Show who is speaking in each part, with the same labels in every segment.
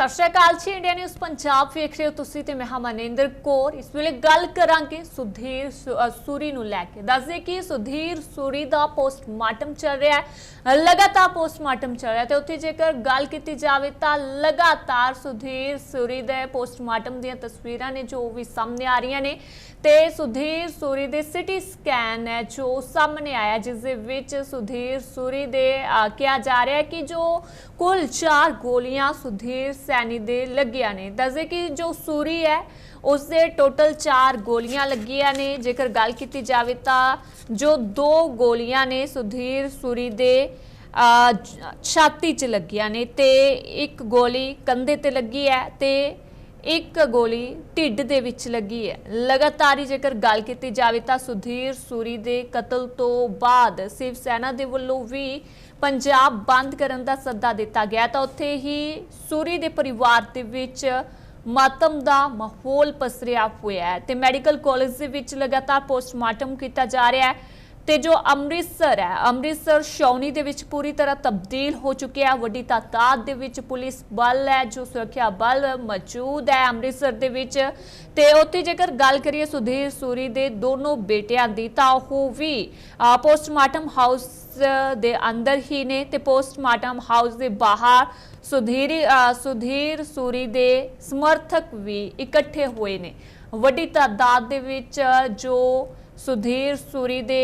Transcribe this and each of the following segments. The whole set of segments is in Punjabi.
Speaker 1: ਸਤਿ ਸ਼੍ਰੀ ਅਕਾਲ ਜੀ। ਇੰਡੀਆ ਨਿਊਜ਼ ਪੰਜਾਬ ਵੇਖ ਰਹੇ ਹੋ ਤੁਸੀਂ ਤੇ ਮੈਂ ਹਾਂ ਮਨਿੰਦਰ ਕੌਰ। ਇਸ ਵੇਲੇ ਗੱਲ ਕਰਾਂਗੇ ਸੁਧੀਰ ਸੂਰੀ ਨੂੰ ਲੈ ਕੇ। ਦੱਸਦੇ ਕਿ ਸੁਧੀਰ ਸੂਰੀ ਦਾ ਪੋਸਟਮਾਰਟਮ ਚੱਲ ਰਿਹਾ ਹੈ, ਲਗਾਤਾਰ ਪੋਸਟਮਾਰਟਮ ਚੱਲ ਰਿਹਾ ਤੇ ਉੱਥੇ ਜੇਕਰ ਗੱਲ ਕੀਤੀ ਜਾਵੇ ਤਾਂ ਲਗਾਤਾਰ ਸੁਧੀਰ ਸੂਰੀ ਦੇ ਪੋਸਟਮਾਰਟਮ ਦੀਆਂ ਤਸਵੀਰਾਂ ਨੇ ਜੋ ਵੀ ਸਾਹਮਣੇ ਆ ਰਹੀਆਂ ਨੇ ਤੇ ਸੁਧੀਰ ਸੂਰੀ ਦੇ ਸਿਟੀ ਸਕੈਨ ਹੈ ਜੋ ਸਾਹਮਣੇ ਆਇਆ, ਜਿਸ ਦੇ ਵਿੱਚ ਸੁਧੀਰ ਸੂਰੀ ਦੇ ਕਿਹਾ ਜਾ ਰਿਹਾ ਹੈ ਕਿ ਜੋ कुल 4 गोलियां सुधीर सैनी दे लगिया ने। दसे कि जो सूरी है उसके टोटल 4 गोलियां लगिया ने। जेकर गल की जाए तो जो 2 गोलियां ने सुधीर सूरी दे छाती च लगिया ने ते एक गोली कंधे ते लगी है ते एक गोली ढिड दे विच लगी है। लगातार ही जेकर गल की जाए तो सुधीर सूरी दे कतल तो बाद शिव सेना दे वल्लों भी पंजाब बंद करन दा सद्दा दिता गया तो उत्थे ही सूरी दे परिवार दे विच मातम दा माहौल पसरिया होया है ते मैडिकल कॉलेज दे विच लगातार पोस्टमार्टम किया जा रहा है। ਤੇ जो अमृतसर है, अमृतसर छावनी दे विच पूरी तरह तब्दील हो चुके हैं। वड्डी तादाद दे विच पुलिस बल है, जो सुरक्षा बल मौजूद है अमृतसर दे विच। ते उत्थे जेकर गल करिए सुधीर सूरी दे दोनों बेटियां दी तां ओह भी पोस्टमार्टम हाउस दे अंदर ही ने ते पोस्टमार्टम हाउस दे बाहर सुधीर सूरी दे समर्थक भी इकट्ठे हुए ने। वड्डी तादाद दे विच जो सुधीर सूरी दे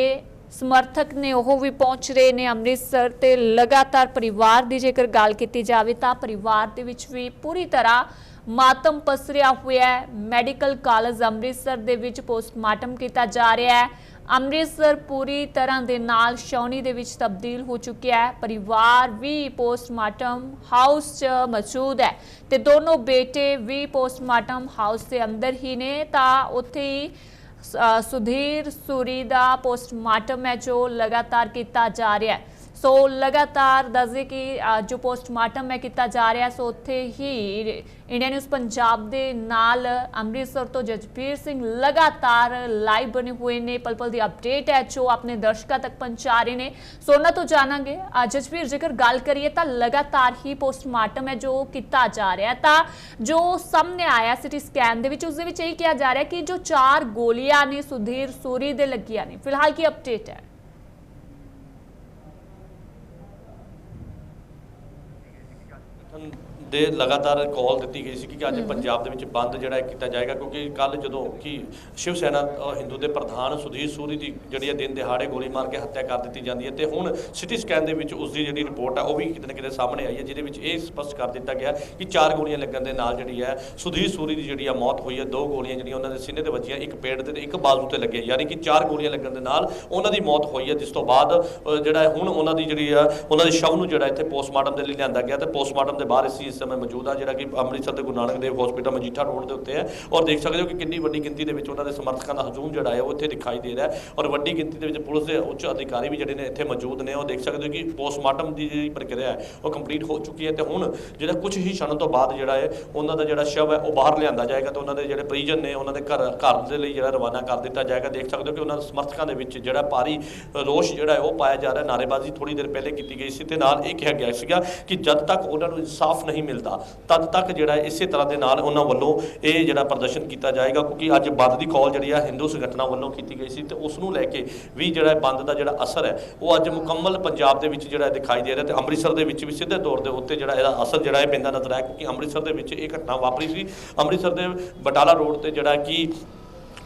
Speaker 1: समर्थक ने वह भी पहुंच रहे ने अमृतसर ते लगातार परिवार की जेकर गल की जाए तो परिवार दे विच भी पूरी तरह मातम पसरिया हुआ है। मैडिकल कॉलेज अमृतसर दे विच पोस्टमार्टम किया जा रहा है। अमृतसर पूरी तरह दे नाल छावनी दे विच तब्दील हो चुका है। परिवार भी पोस्टमार्टम हाउस च मौजूद है ते दोनों बेटे भी पोस्टमार्टम हाउस के अंदर ही ने। तां उत्थे ही सुधीर सूरी का पोस्टमार्टम है जो लगातार किया जा रहा है। सो लगातार दसे कि जो पोस्टमार्टम है किया जा रहा है सो उत्थे ही इंडिया न्यूज़ पंजाब दे नाल अमृतसर तो जसबीर सिंह लगातार लाइव बने हुए ने। पल पल की अपडेट है जो अपने दर्शकों तक पहुँचा रहे हैं। सो उन्हां तो जानांगे जसबीर जेकर गल करिए तो लगातार ही पोस्टमार्टम है जो किया जा रहा है। तो जो सामने आया सिटी स्कैन दे विच उस दे विच यही कहा जा रहा है कि जो 4 गोलियां ने सुधीर सूरी दे लगियां ने। फिलहाल की अपडेट है
Speaker 2: ਦੇ ਲਗਾਤਾਰ ਕਾਲ ਦਿੱਤੀ ਗਈ ਸੀ ਕਿ ਅੱਜ ਪੰਜਾਬ ਦੇ ਵਿੱਚ ਬੰਦ ਜਿਹੜਾ ਕੀਤਾ ਜਾਏਗਾ ਕਿਉਂਕਿ ਕੱਲ ਜਦੋਂ ਕਿ ਸ਼ਿਵ ਸੈਨਾ ਹਿੰਦੂ ਦੇ ਪ੍ਰਧਾਨ ਸੁਧੀਰ ਸੂਰੀ ਦੀ ਜਿਹੜੀ ਹੈ ਦਿਨ ਦਿਹਾੜੇ ਗੋਲੀ ਮਾਰ ਕੇ ਹੱਤਿਆ ਕਰ ਦਿੱਤੀ ਜਾਂਦੀ ਹੈ ਤੇ ਹੁਣ ਸਿਟੀ ਸਕੈਨ ਦੇ ਵਿੱਚ ਉਸ ਦੀ ਜਿਹੜੀ ਰਿਪੋਰਟ ਹੈ ਉਹ ਵੀ ਕਿਤੇ ਨਾ ਕਿਤੇ ਸਾਹਮਣੇ ਆਈ ਹੈ, ਜਿਹਦੇ ਵਿੱਚ ਇਹ ਸਪਸ਼ਟ ਕਰ ਦਿੱਤਾ ਗਿਆ ਕਿ 4 ਗੋਲੀਆਂ ਲੱਗਣ ਦੇ ਨਾਲ ਜਿਹੜੀ ਹੈ ਸੁਧੀਰ ਸੂਰੀ ਦੀ ਜਿਹੜੀ ਆ ਮੌਤ ਹੋਈ ਹੈ। 2 ਗੋਲੀਆਂ ਜਿਹੜੀਆਂ ਉਹਨਾਂ ਦੇ ਸੀਨੇ ਤੇ ਵੱਜੀਆਂ, ਇੱਕ ਪੇਟ ਤੇ ਇੱਕ ਬਾਜ਼ੂ ਤੇ ਲੱਗੇ, ਯਾਨੀ ਕਿ 4 ਗੋਲੀਆਂ ਲੱਗਣ ਦੇ ਨਾਲ ਉਹਨਾਂ ਦੀ ਮੌਤ ਹੋਈ ਹੈ। ਜਿਸ ਤੋਂ ਬਾਅਦ ਜਿਹੜਾ ਹੁਣ ਉਹਨਾਂ ਦੀ ਜਿਹੜੀ ਆ ਉਹਨਾਂ ਦੇ ਸ਼ਵ ਨੂੰ ਜਿਹੜਾ ਇੱਥੇ ਪੋਸਟਮਾਰਟਮ ਦੇ ਲਈ ਲਿਆਂਦਾ ਗਿਆ ਤੇ ਪੋਸਟਮਾਰਟਮ ਦੇ ਬਾਅਦ ਇਸ समय मौजूद है ਜਿਹੜਾ कि ਅੰਮ੍ਰਿਤਸਰ ਦੇ ਗੁਰੂ ਨਾਨਕ ਦੇਵ ਹਸਪੀਟਲ ਮਜੀਠਾ ਰੋਡ ਦੇ ਉੱਤੇ ਹੈ। ਔਰ ਦੇਖ ਸਕਦੇ ਹੋ ਕਿ ਕਿੰਨੀ ਵੱਡੀ ਗਿਣਤੀ ਦੇ ਵਿੱਚ ਉਹਨਾਂ ਦੇ ਸਮਰਥਕਾਂ ਦਾ ਹਜੂਮ ਜਿਹੜਾ ਹੈ ਉਹ ਇੱਥੇ ਦਿਖਾਈ ਦੇ ਰਿਹਾ ਹੈ। ਔਰ ਵੱਡੀ ਗਿਣਤੀ ਦੇ ਵਿੱਚ ਪੁਲਿਸ ਦੇ ਉੱਚ ਅਧਿਕਾਰੀ ਵੀ ਜਿਹੜੇ ਨੇ ਇੱਥੇ ਮੌਜੂਦ ਨੇ। ਉਹ ਦੇਖ ਸਕਦੇ ਹੋ ਕਿ ਪੋਸਟਮਾਰਟਮ ਦੀ ਜਿਹੜੀ ਪ੍ਰਕਿਰਿਆ ਹੈ ਉਹ ਕੰਪਲੀਟ ਹੋ ਚੁੱਕੀ ਹੈ ਤੇ ਹੁਣ ਜਿਹੜਾ ਕੁਝ ਹੀ ਛਣ ਤੋਂ ਬਾਅਦ ਜਿਹੜਾ ਹੈ ਉਹਨਾਂ ਦਾ ਜਿਹੜਾ ਸ਼ਵ ਹੈ ਉਹ ਬਾਹਰ ਲਿਆਂਦਾ ਜਾਏਗਾ ਤੇ ਉਹਨਾਂ ਦੇ ਜਿਹੜੇ ਪਰਿਜਨ ਨੇ ਉਹਨਾਂ ਦੇ ਘਰ ਦੇ ਲਈ ਜਿਹੜਾ ਰਵਾਨਾ ਕਰ ਦਿੱਤਾ ਜਾਏਗਾ। ਦੇਖ ਸਕਦੇ ਹੋ ਕਿ ਉਹਨਾਂ ਦੇ ਸਮਰਥਕਾਂ ਦੇ ਵਿੱਚ ਜਿਹੜਾ ਭਾਰੀ ਰੋਸ਼ ਜਿਹੜਾ ਹੈ ਉਹ ਪਾਇਆ ਜਾ ਰਿਹਾ। ਨਾਅਰੇਬਾਜ਼ੀ ਥੋੜੀ ਦੇਰ ਪਹਿਲੇ ਕੀਤੀ ਗਈ ਸੀ ਤੇ ਨਾਲ ਇਹ ਕਿਹਾ ਗਿਆ ਸੀਗਾ ਕਿ ਜਦ ਤੱਕ ਉਹਨਾਂ ਨੂੰ ਇਨਸਾਫ ਨਹੀਂ ਮਿਲਦਾ ਤਦ तक ਜਿਹੜਾ ਇਸੇ ਤਰ੍ਹਾਂ ਦੇ ਨਾਲ ਉਹਨਾਂ ਵੱਲੋਂ ਇਹ ਜਿਹੜਾ ਪ੍ਰਦਰਸ਼ਨ ਕੀਤਾ ਜਾਏਗਾ ਕਿਉਂਕਿ ਅੱਜ ਬੰਦ ਦੀ ਕਾਲ ਜਿਹੜੀ ਆ ਹਿੰਦੂ ਸੰਗਠਨਾਂ ਵੱਲੋਂ ਕੀਤੀ ਗਈ ਸੀ ਤੇ ਉਸ ਨੂੰ ਲੈ ਕੇ ਵੀ ਜਿਹੜਾ ਬੰਦ ਦਾ ਜਿਹੜਾ ਅਸਰ ਹੈ ਉਹ ਅੱਜ ਮੁਕੰਮਲ ਪੰਜਾਬ ਦੇ ਵਿੱਚ ਜਿਹੜਾ ਦਿਖਾਈ ਦੇ ਰਿਹਾ ਤੇ ਅੰਮ੍ਰਿਤਸਰ ਦੇ ਵਿੱਚ ਵੀ ਸਿੱਧੇ ਤੌਰ ਦੇ ਉੱਤੇ ਜਿਹੜਾ ਇਹਦਾ ਅਸਰ ਜਿਹੜਾ ਪੈਂਦਾ ਨਜ਼ਰ ਆਇਆ ਕਿਉਂਕਿ ਅੰਮ੍ਰਿਤਸਰ ਦੇ ਵਿੱਚ ਇਹ ਘਟਨਾ ਵਾਪਰੀ ਸੀ। ਅੰਮ੍ਰਿਤਸਰ ਦੇ ਬਟਾਲਾ ਰੋਡ ਤੇ ਜਿਹੜਾ ਕਿ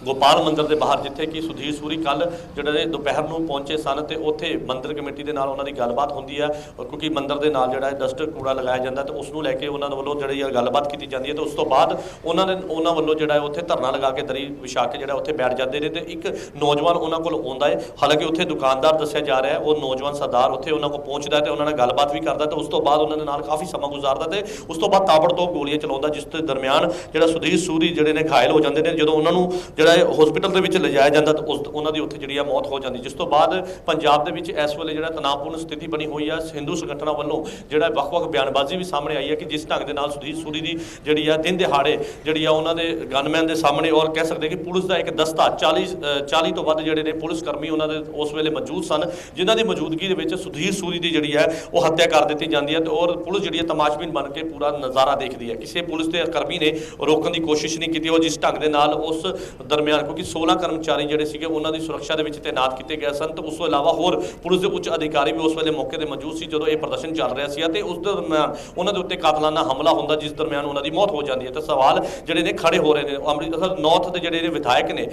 Speaker 2: ਗੋਪਾਲ ਮੰਦਰ ਦੇ ਬਾਹਰ ਜਿੱਥੇ ਕਿ ਸੁਧੀਰ ਸੂਰੀ ਕੱਲ ਜਿਹੜੇ ਦੁਪਹਿਰ ਨੂੰ ਪਹੁੰਚੇ ਸਨ ਤੇ ਉੱਥੇ ਮੰਦਰ ਕਮੇਟੀ ਦੇ ਨਾਲ ਉਹਨਾਂ ਦੀ ਗੱਲਬਾਤ ਹੁੰਦੀ ਹੈ ਕਿਉਂਕਿ ਮੰਦਰ ਦੇ ਨਾਲ ਜਿਹੜਾ ਡਸਟ ਕੂੜਾ ਲਗਾਇਆ ਜਾਂਦਾ ਤੇ ਉਸ ਨੂੰ ਲੈ ਕੇ ਉਹਨਾਂ ਵੱਲੋਂ ਜਿਹੜੀ ਗੱਲਬਾਤ ਕੀਤੀ ਜਾਂਦੀ ਹੈ ਤੇ ਉਸ ਤੋਂ ਬਾਅਦ ਉਹਨਾਂ ਵੱਲੋਂ ਜਿਹੜਾ ਉੱਥੇ ਧਰਨਾ ਲਗਾ ਕੇ ਦਰੀ ਵਿਛਾ ਕੇ ਜਿਹੜਾ ਉੱਥੇ ਬੈਠ ਜਾਂਦੇ ਨੇ ਤੇ ਇੱਕ ਨੌਜਵਾਨ ਉਹਨਾਂ ਕੋਲ ਆਉਂਦਾ ਹੈ। ਹਾਲਾਂਕਿ ਉੱਥੇ ਦੁਕਾਨਦਾਰ ਦੱਸਿਆ ਜਾ ਰਿਹਾ ਹੈ ਉਹ ਨੌਜਵਾਨ ਸਰਦਾਰ ਉੱਥੇ ਉਹਨਾਂ ਕੋਲ ਪਹੁੰਚਦਾ ਤੇ ਉਹਨਾਂ ਨਾਲ ਗੱਲਬਾਤ ਵੀ ਕਰਦਾ ਤੇ ਉਸ ਤੋਂ ਬਾਅਦ ਉਹਨਾਂ ਦੇ ਨਾਲ ਕਾਫੀ ਸਮਾਂ ਗੁਜ਼ਾਰਦਾ ਤੇ ਉਸ ਤੋਂ ਬਾਅਦ ਤਾਬੜਤੋੜ ਗੋਲੀਆਂ ਚਲਾਉਂਦਾ ਜਿਸ ਦੇ ਦਰਮਿਆਨ ਜਿਹੜਾ ਸੁਧੀਰ ਸੂਰੀ ਜਿਹੜੇ ਨੇ ਘਾਇਲ ਹੋ ਜਾਂਦੇ ਨੇ। ਜਦੋਂ ਉਹਨਾਂ ਨੂੰ ਜਿਹੜਾ ਹੈ ਹਸਪੀਟਲ ਦੇ ਵਿੱਚ ਲਿਜਾਇਆ ਜਾਂਦਾ ਤਾਂ ਉਹਨਾਂ ਦੀ ਉੱਥੇ ਜਿਹੜੀ ਆ ਮੌਤ ਹੋ ਜਾਂਦੀ, ਜਿਸ ਤੋਂ ਬਾਅਦ ਪੰਜਾਬ ਦੇ ਵਿੱਚ ਇਸ ਵੇਲੇ ਜਿਹੜਾ ਤਣਾਅਪੂਰਨ ਸਥਿਤੀ ਬਣੀ ਹੋਈ ਆ। ਹਿੰਦੂ ਸੰਗਠਨਾਂ ਵੱਲੋਂ ਜਿਹੜਾ ਵੱਖ-ਵੱਖ ਬਿਆਨਬਾਜ਼ੀ ਵੀ ਸਾਹਮਣੇ ਆਈ ਹੈ ਕਿ ਜਿਸ ਢੰਗ ਦੇ ਨਾਲ ਸੁਧੀਰ ਸੂਰੀ ਦੀ ਜਿਹੜੀ ਆ ਦਿਨ ਦਿਹਾੜੇ ਜਿਹੜੀ ਆ ਉਹਨਾਂ ਦੇ ਗਨਮੈਨ ਦੇ ਸਾਹਮਣੇ, ਔਰ ਕਹਿ ਸਕਦੇ ਕਿ ਪੁਲਿਸ ਦਾ ਇੱਕ ਦਸਤਾ 40 ਤੋਂ ਵੱਧ ਜਿਹੜੇ ਨੇ ਪੁਲਿਸ ਕਰਮੀ ਉਹਨਾਂ ਦੇ ਉਸ ਵੇਲੇ ਮੌਜੂਦ ਸਨ, ਜਿਨ੍ਹਾਂ ਦੀ ਮੌਜੂਦਗੀ ਦੇ ਵਿੱਚ ਸੁਧੀਰ ਸੂਰੀ ਦੀ ਜਿਹੜੀ ਹੈ ਉਹ ਹੱਤਿਆ ਕਰ ਦਿੱਤੀ ਜਾਂਦੀ ਹੈ। ਤੇ ਔਰ ਪੁਲਿਸ ਜਿਹੜੀ ਹੈ ਤਮਾਸ਼ਬੀਨ ਬਣ ਕੇ ਪੂਰਾ ਨਜ਼ਾਰਾ ਦੇਖਦੀ ਹੈ। ਕਿਸੇ ਪੁਲਿਸ ਦੇ ਕਰਮੀ ਨੇ ਰੋਕਣ ਦੀ ਕੋਸ਼ਿਸ਼ ਨਹੀਂ ਕੀਤੀ। ਉਹ ਜਿਸ ਢੰਗ ਦੇ ਨਾਲ ਉਸ ਦਰਮਿਆਨ, ਕਿਉਂਕਿ 16 ਕਰਮਚਾਰੀ ਜਿਹੜੇ ਸੀਗੇ ਉਹਨਾਂ ਦੀ ਸੁਰੱਖਿਆ ਦੇ ਵਿੱਚ ਤੈਨਾਤ ਕੀਤੇ ਗਏ ਸਨ, ਤੇ ਉਸ ਤੋਂ ਇਲਾਵਾ ਹੋਰ ਪੁਲਿਸ ਦੇ ਉੱਚ ਅਧਿਕਾਰੀ ਵੀ ਉਸ ਵੇਲੇ ਮੌਕੇ ਤੇ ਮੌਜੂਦ ਸੀ ਜਦੋਂ ਇਹ ਪ੍ਰਦਰਸ਼ਨ ਚੱਲ ਰਿਹਾ ਸੀ। ਤੇ ਉਸ ਦਰਮਿਆਨ ਉਹਨਾਂ ਦੇ ਉੱਤੇ ਕਾਤਲਾਨਾ ਹਮਲਾ ਹੁੰਦਾ, ਜਿਸ ਦਰਮਿਆਨ ਉਹਨਾਂ ਦੀ ਮੌਤ ਹੋ ਜਾਂਦੀ ਹੈ। ਤੇ ਸਵਾਲ ਜਿਹੜੇ ਨੇ ਖੜੇ ਹੋ ਰਹੇ ਨੇ। ਅੰਮ੍ਰਿਤਸਰ ਨੌਰਥ ਦੇ ਜਿਹੜੇ ਨੇ ਵਿਧਾਇਕ ਨੇ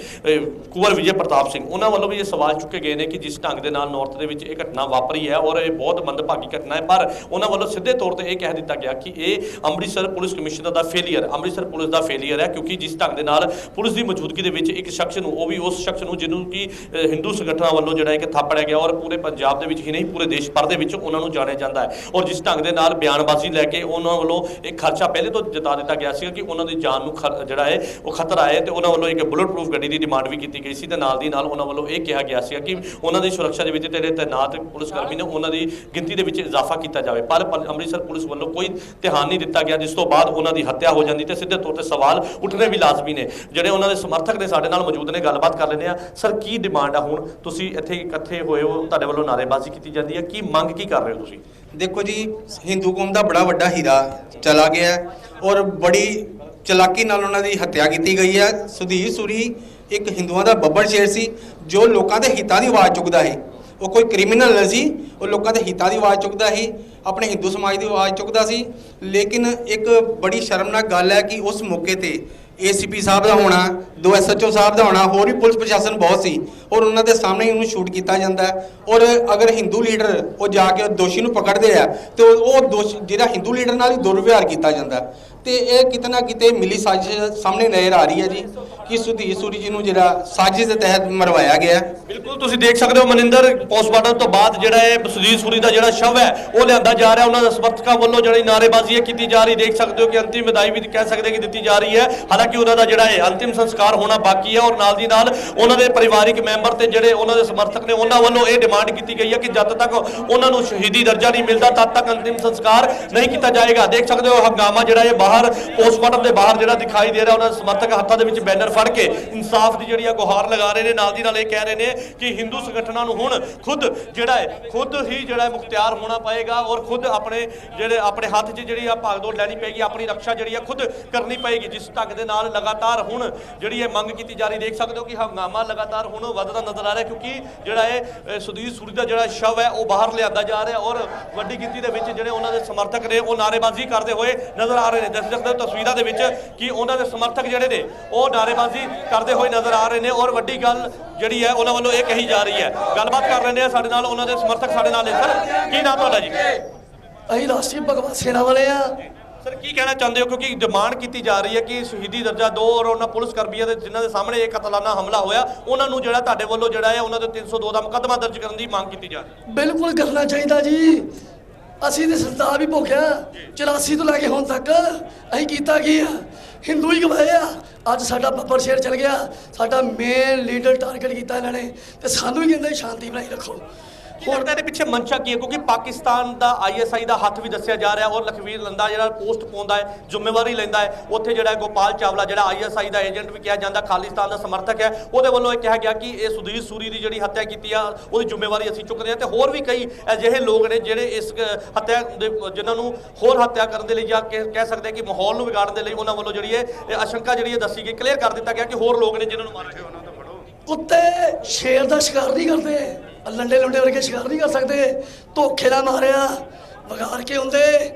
Speaker 2: ਕੁੰਵਰ ਵਿਜੇ ਪ੍ਰਤਾਪ ਸਿੰਘ, ਉਹਨਾਂ ਵੱਲੋਂ ਵੀ ਇਹ ਸਵਾਲ ਚੁੱਕੇ ਗਏ ਨੇ ਕਿ ਜਿਸ ਢੰਗ ਦੇ ਨਾਲ ਨੌਰਥ ਦੇ ਵਿੱਚ ਇਹ ਘਟਨਾ ਵਾਪਰੀ ਹੈ ਔਰ ਇਹ ਬਹੁਤ ਮੰਦਭਾਗੀ ਘਟਨਾ ਹੈ, ਪਰ ਉਹਨਾਂ ਵੱਲੋਂ ਸਿੱਧੇ ਤੌਰ ਤੇ ਇਹ ਕਹਿ ਦਿੱਤਾ ਗਿਆ ਕਿ ਇਹ ਅੰਮ੍ਰਿਤਸਰ ਪੁਲਿਸ ਕਮਿਸ਼ਨਰ ਦਾ ਫੇਲੀਅਰ, ਅੰਮ੍ਰਿਤਸਰ ਪੁਲਿਸ ਦਾ ਫੇਲੀਅਰ ਹੈ, ਕਿਉਂਕਿ ਜਿਸ ਢੰਗ ਦੇ ਨਾਲ ਪੁਲਿਸ ਦੀ ਮੌਜੂਦਗੀ ਦੇ ਵਿੱਚ ਇੱਕ ਸ਼ਖਸ ਨੂੰ, ਉਹ ਵੀ ਉਸ ਸ਼ਖਸ ਨੂੰ ਜਿਹਨੂੰ ਕਿ ਹਿੰਦੂ ਸੰਗਠਨਾਂ ਵੱਲੋਂ ਜਿਹੜਾ ਕਿ ਥਾਪੜਿਆ ਗਿਆ ਔਰ ਪੂਰੇ ਪੰਜਾਬ ਦੇ ਵਿੱਚ ਹੀ ਨਹੀਂ ਪੂਰੇ ਦੇਸ਼ ਭਰ ਦੇ ਵਿੱਚ ਉਹਨਾਂ ਨੂੰ ਜਾਣਿਆ ਜਾਂਦਾ ਹੈ, ਔਰ ਜਿਸ ਢੰਗ ਦੇ ਨਾਲ ਬਿਆਨਬਾਜ਼ੀ ਲੈ ਕੇ ਉਹਨਾਂ ਵੱਲੋਂ ਇੱਕ ਖਰਚਾ ਪਹਿਲੇ ਤੋਂ ਜਤਾ ਦਿੱਤਾ ਗਿਆ ਸੀ ਕਿ ਉਹਨਾਂ ਦੀ ਜਾਨ ਨੂੰ ਜਿਹੜਾ ਹੈ ਉਹ ਖਤਰਾ ਹੈ, ਤੇ ਉਹਨਾਂ ਵੱਲੋਂ ਇੱਕ ਬੁਲਟ ਪ੍ਰੂਫ ਗੱਡੀ ਦੀ ਡਿਮਾਂਡ ਵੀ ਕੀਤੀ ਗਈ ਸੀ। ਤੇ ਨਾਲ ਦੀ ਨਾਲ ਉਹਨਾਂ ਵੱਲੋਂ ਇਹ ਕਿਹਾ ਗਿਆ ਸੀ ਕਿ ਉਹਨਾਂ ਦੀ ਸੁਰੱਖਿਆ ਦੇ ਵਿੱਚ ਜਿਹੜੇ ਤੈਨਾਤ ਪੁਲਿਸ ਕਰਮੀ ਨੇ ਉਹਨਾਂ ਦੀ ਗਿਣਤੀ ਦੇ ਵਿੱਚ ਇਜ਼ਾਫਾ ਕੀਤਾ ਜਾਵੇ, ਪਰ ਅੰਮ੍ਰਿਤਸਰ ਪੁਲਿਸ ਵੱਲੋਂ ਕੋਈ ਧਿਆਨ ਨਹੀਂ ਦਿੱਤਾ ਗਿਆ, ਜਿਸ ਤੋਂ ਬਾਅਦ ਉਹਨਾਂ ਦੀ ਹੱਤਿਆ ਹੋ ਜਾਂਦੀ। ਤੇ ਸਿੱਧੇ ਤੌਰ ਤੇ ਸਵਾਲ ਉੱਠਣੇ ਵੀ ਲਾਜ਼ਮੀ ਨੇ। ਜਿਹੜੇ ਉਹਨਾਂ ਦੇ ਸਮਰਥਕ ਨੇ ਸਾਡੇ ਨਾਲ ਮੌਜੂਦ ਨੇ, ਗੱਲਬਾਤ ਕਰ ਲੈਂਦੇ ਆ। ਸਰ, ਕੀ ਡਿਮਾਂਡ ਆ? ਹੁਣ ਤੁਸੀਂ ਇੱਥੇ ਇਕੱਠੇ ਹੋਏ ਹੋ, ਤੁਹਾਡੇ ਵੱਲੋਂ ਨਾਅਰੇਬਾਜ਼ੀ ਕੀਤੀ ਜਾਂਦੀ ਹੈ, ਕੀ ਮੰਗ ਕੀ ਕਰ ਰਹੇ ਹੋ ਤੁਸੀਂ?
Speaker 3: देखो जी, हिंदू कौम का बड़ा वड्डा हीरा चला गया और बड़ी चलाकी नाल उन्हां दी हत्या की गई है। सुधीर सूरी एक हिंदुओं का बब्बर शेर सी जो लोगों के हितां की आवाज़ चुकता है। वो कोई क्रिमिनल नहीं सी, वो लोगों के हितां की आवाज़ चुकता ही, अपने हिंदू समाज की आवाज़ चुकता सी। लेकिन एक बड़ी शर्मनाक गल है कि उस मौके पर ACP साहब का होना, 2 SHO साहब का होना, होर भी पुलिस प्रशासन बहुत सी और उन्होंने सामने ही उन्होंने शूट किया जाता है। और अगर हिंदू लीडर वो जाके दोषी नूं पकड़ते हैं तो वो दोष जिहड़ा हिंदू लीडर नाल ही दुर्व्यवहार किया जाता है। तो ये किते ना किते मिली साजिश सामने नज़र आ रही है जी कि सुधीर सूरी जी नूं जिहड़ा साजिश के तहत मरवाया गया।
Speaker 2: बिल्कुल तुसीं देख सकते हो मनिंदर, पोस्टमार्टम तो बाद जिहड़ा है सुधीर सूरी का जिहड़ा शव है वो लिआंदा जा रहा, उन्होंने समर्थकों वालों जिहड़ी नारेबाजी की जा रही, देख सकते हो कि अंतिम विदाई भी कह सकते कि दी जा रही है। हालांकि उन्होंने जिहड़ा है अंतिम संस्कार होना बाकी है और नाल दी नाल उन्होंने परिवारिक मैंबर ते जिहड़े उन्होंने समर्थक ने उन्होंने वालों ये डिमांड की गई है कि जब तक उन्होंने शहीदी दर्जा नहीं मिलता तब तक अंतिम संस्कार नहीं किया जाएगा। देख सकते हो हंगामा जिहड़ा है बाहर पोस्टमार्टम के बाहर जिहड़ा दिखाई दे रहा, उन्होंने समर्थक हाथों के विच बैनर फड़ के इंसाफ की जिहड़ी गुहार लगा रहे हैं। नाल दी नाल कह रहे हैं कि हिंदू संगठनों नूं हुण खुद जिहड़ा है खुद ही जिहड़ा मुख्तियार होना पएगा और खुद अपने जिहड़े अपने हाथ 'च जिहड़ी भागदौड़ लैनी पेगी, अपनी रक्षा जिहड़ी खुद करनी पेगी। जिस ढंग दे नाल लगातार हुण जिहड़ी है मंग की जा रही, देख सकते हो कि हंगामा लगातार हुण वधदा नजर आ रहा है, क्योंकि जिहड़ा है सुधीर सूरी का जिहड़ा शव है वो बाहर लिआंदा जा रहा और वड्डी गिनती दे विच जिहड़े उन्हां दे समर्थक ने वो नारेबाजी करते हुए नजर आ रहे हैं। देख सकते हो तस्वीरां दे विच कि उन्हां दे समर्थक जिहड़े ने वो नारेबाजी करते हुए नजर आ रहे हैं और वड्डी गल जिहड़ी है उन्हां वल्लों ये कही जा रही है। गलबात कर रहे हैं साडे नाल उन्हां दे समर्थक साडे नाल ने। सर, की नाम तुहाडा जी?
Speaker 4: ਅਸੀਂ ਰਾਸ਼ਟਰੀ ਭਗਵਤ ਸੇਨਾ ਵਾਲੇ ਆ।
Speaker 2: सर, की कहना चाहते हो, क्योंकि डिमांड की जा रही है कि शहीदी दर्जा 2 और उन्होंने पुलिस कर्मियों के जिन्होंने सामने एक कतलाना हमला होया उन्होंने जिहड़ा तुहाडे वल्लों जिहड़ा है उन्होंने 302 का मुकदमा दर्ज करने की मांग की जा रही?
Speaker 4: बिल्कुल करना चाहिए जी। ਅਸੀਂ ਤੇ ਸਰਦਾਰ ਵੀ ਭੋਗਿਆ 84 ਤੋਂ ਲੈ ਕੇ ਹੁਣ ਤੱਕ ਅਸੀਂ ਕੀਤਾ ਕੀ ਆ, ਹਿੰਦੂ ਹੀ ਗਵਾਏ ਆ। ਅੱਜ ਸਾਡਾ ਬੱਬਰ ਸ਼ੇਰ ਚਲ ਗਿਆ, ਸਾਡਾ ਮੇਨ ਲੀਡਰ ਟਾਰਗੇਟ ਕੀਤਾ ਇਹਨਾਂ ਨੇ ਤੇ ਸਾਨੂੰ ਹੀ ਕਹਿੰਦੇ ਸ਼ਾਂਤੀ ਬਣਾਈ ਰੱਖੋ।
Speaker 2: ਹੁਣ ਇਹਦੇ ਪਿੱਛੇ ਮਨਸ਼ਾ ਕੀ ਹੈ? ਕਿਉਂਕਿ ਪਾਕਿਸਤਾਨ ਦਾ ISI ਦਾ ਹੱਥ ਵੀ ਦੱਸਿਆ ਜਾ ਰਿਹਾ ਔਰ ਲਖਵੀਰ ਲੰਦਾ ਜਿਹੜਾ ਪੋਸਟ ਪਾਉਂਦਾ ਹੈ ਜ਼ਿੰਮੇਵਾਰੀ ਲੈਂਦਾ ਹੈ, ਉੱਥੇ ਜਿਹੜਾ ਗੋਪਾਲ ਚਾਵਲਾ ਜਿਹੜਾ ISI ਦਾ ਏਜੰਟ ਵੀ ਕਿਹਾ ਜਾਂਦਾ, ਖਾਲਿਸਤਾਨ ਦਾ ਸਮਰਥਕ ਹੈ, ਉਹਦੇ ਵੱਲੋਂ ਇਹ ਕਿਹਾ ਗਿਆ ਕਿ ਇਹ ਸੁਧੀਰ ਸੂਰੀ ਦੀ ਜਿਹੜੀ ਹੱਤਿਆ ਕੀਤੀ ਆ ਉਹਦੀ ਜ਼ਿੰਮੇਵਾਰੀ ਅਸੀਂ ਚੁੱਕਦੇ ਹਾਂ। ਤੇ ਹੋਰ ਵੀ ਕਈ ਅਜਿਹੇ ਲੋਕ ਨੇ ਜਿਹੜੇ ਇਸ ਹੱਤਿਆ ਦੇ ਜਿਨ੍ਹਾਂ ਨੂੰ ਹੋਰ ਹੱਤਿਆ ਕਰਨ ਦੇ ਲਈ ਜਾਂ ਕਹਿ ਸਕਦੇ ਕਿ ਮਾਹੌਲ ਨੂੰ ਵਿਗਾੜਨ ਦੇ ਲਈ ਉਹਨਾਂ ਵੱਲੋਂ ਜਿਹੜੀ ਇਹ ਆਸ਼ੰਕਾ ਜਿਹੜੀ ਦੱਸੀ ਗਈ, ਕਲੀਅਰ ਕਰ ਦਿੱਤਾ ਗਿਆ ਕਿ ਹੋਰ ਲੋਕ ਨੇ ਜਿਨ੍ਹਾਂ ਨੂੰ ਮਾਰਿਆ ਉਹਨਾਂ ਤੋਂ ਫੜੋ।
Speaker 4: ਕੁੱਤੇ ਸ਼ੇਰ ਦਾ ਸ਼ਿਕਾਰ ਨਹੀਂ ਕਰਦੇ, ਲੰਡੇ ਲੁੰਡੇ ਵਰਗੇ ਸ਼ਿਕਾਰ ਨਹੀਂ ਕਰ ਸਕਦੇ। ਧੋਖੇ ਨਾਲ ਮਾਰਿਆ, ਵਿਗਾੜ ਕੇ ਹੁੰਦੇ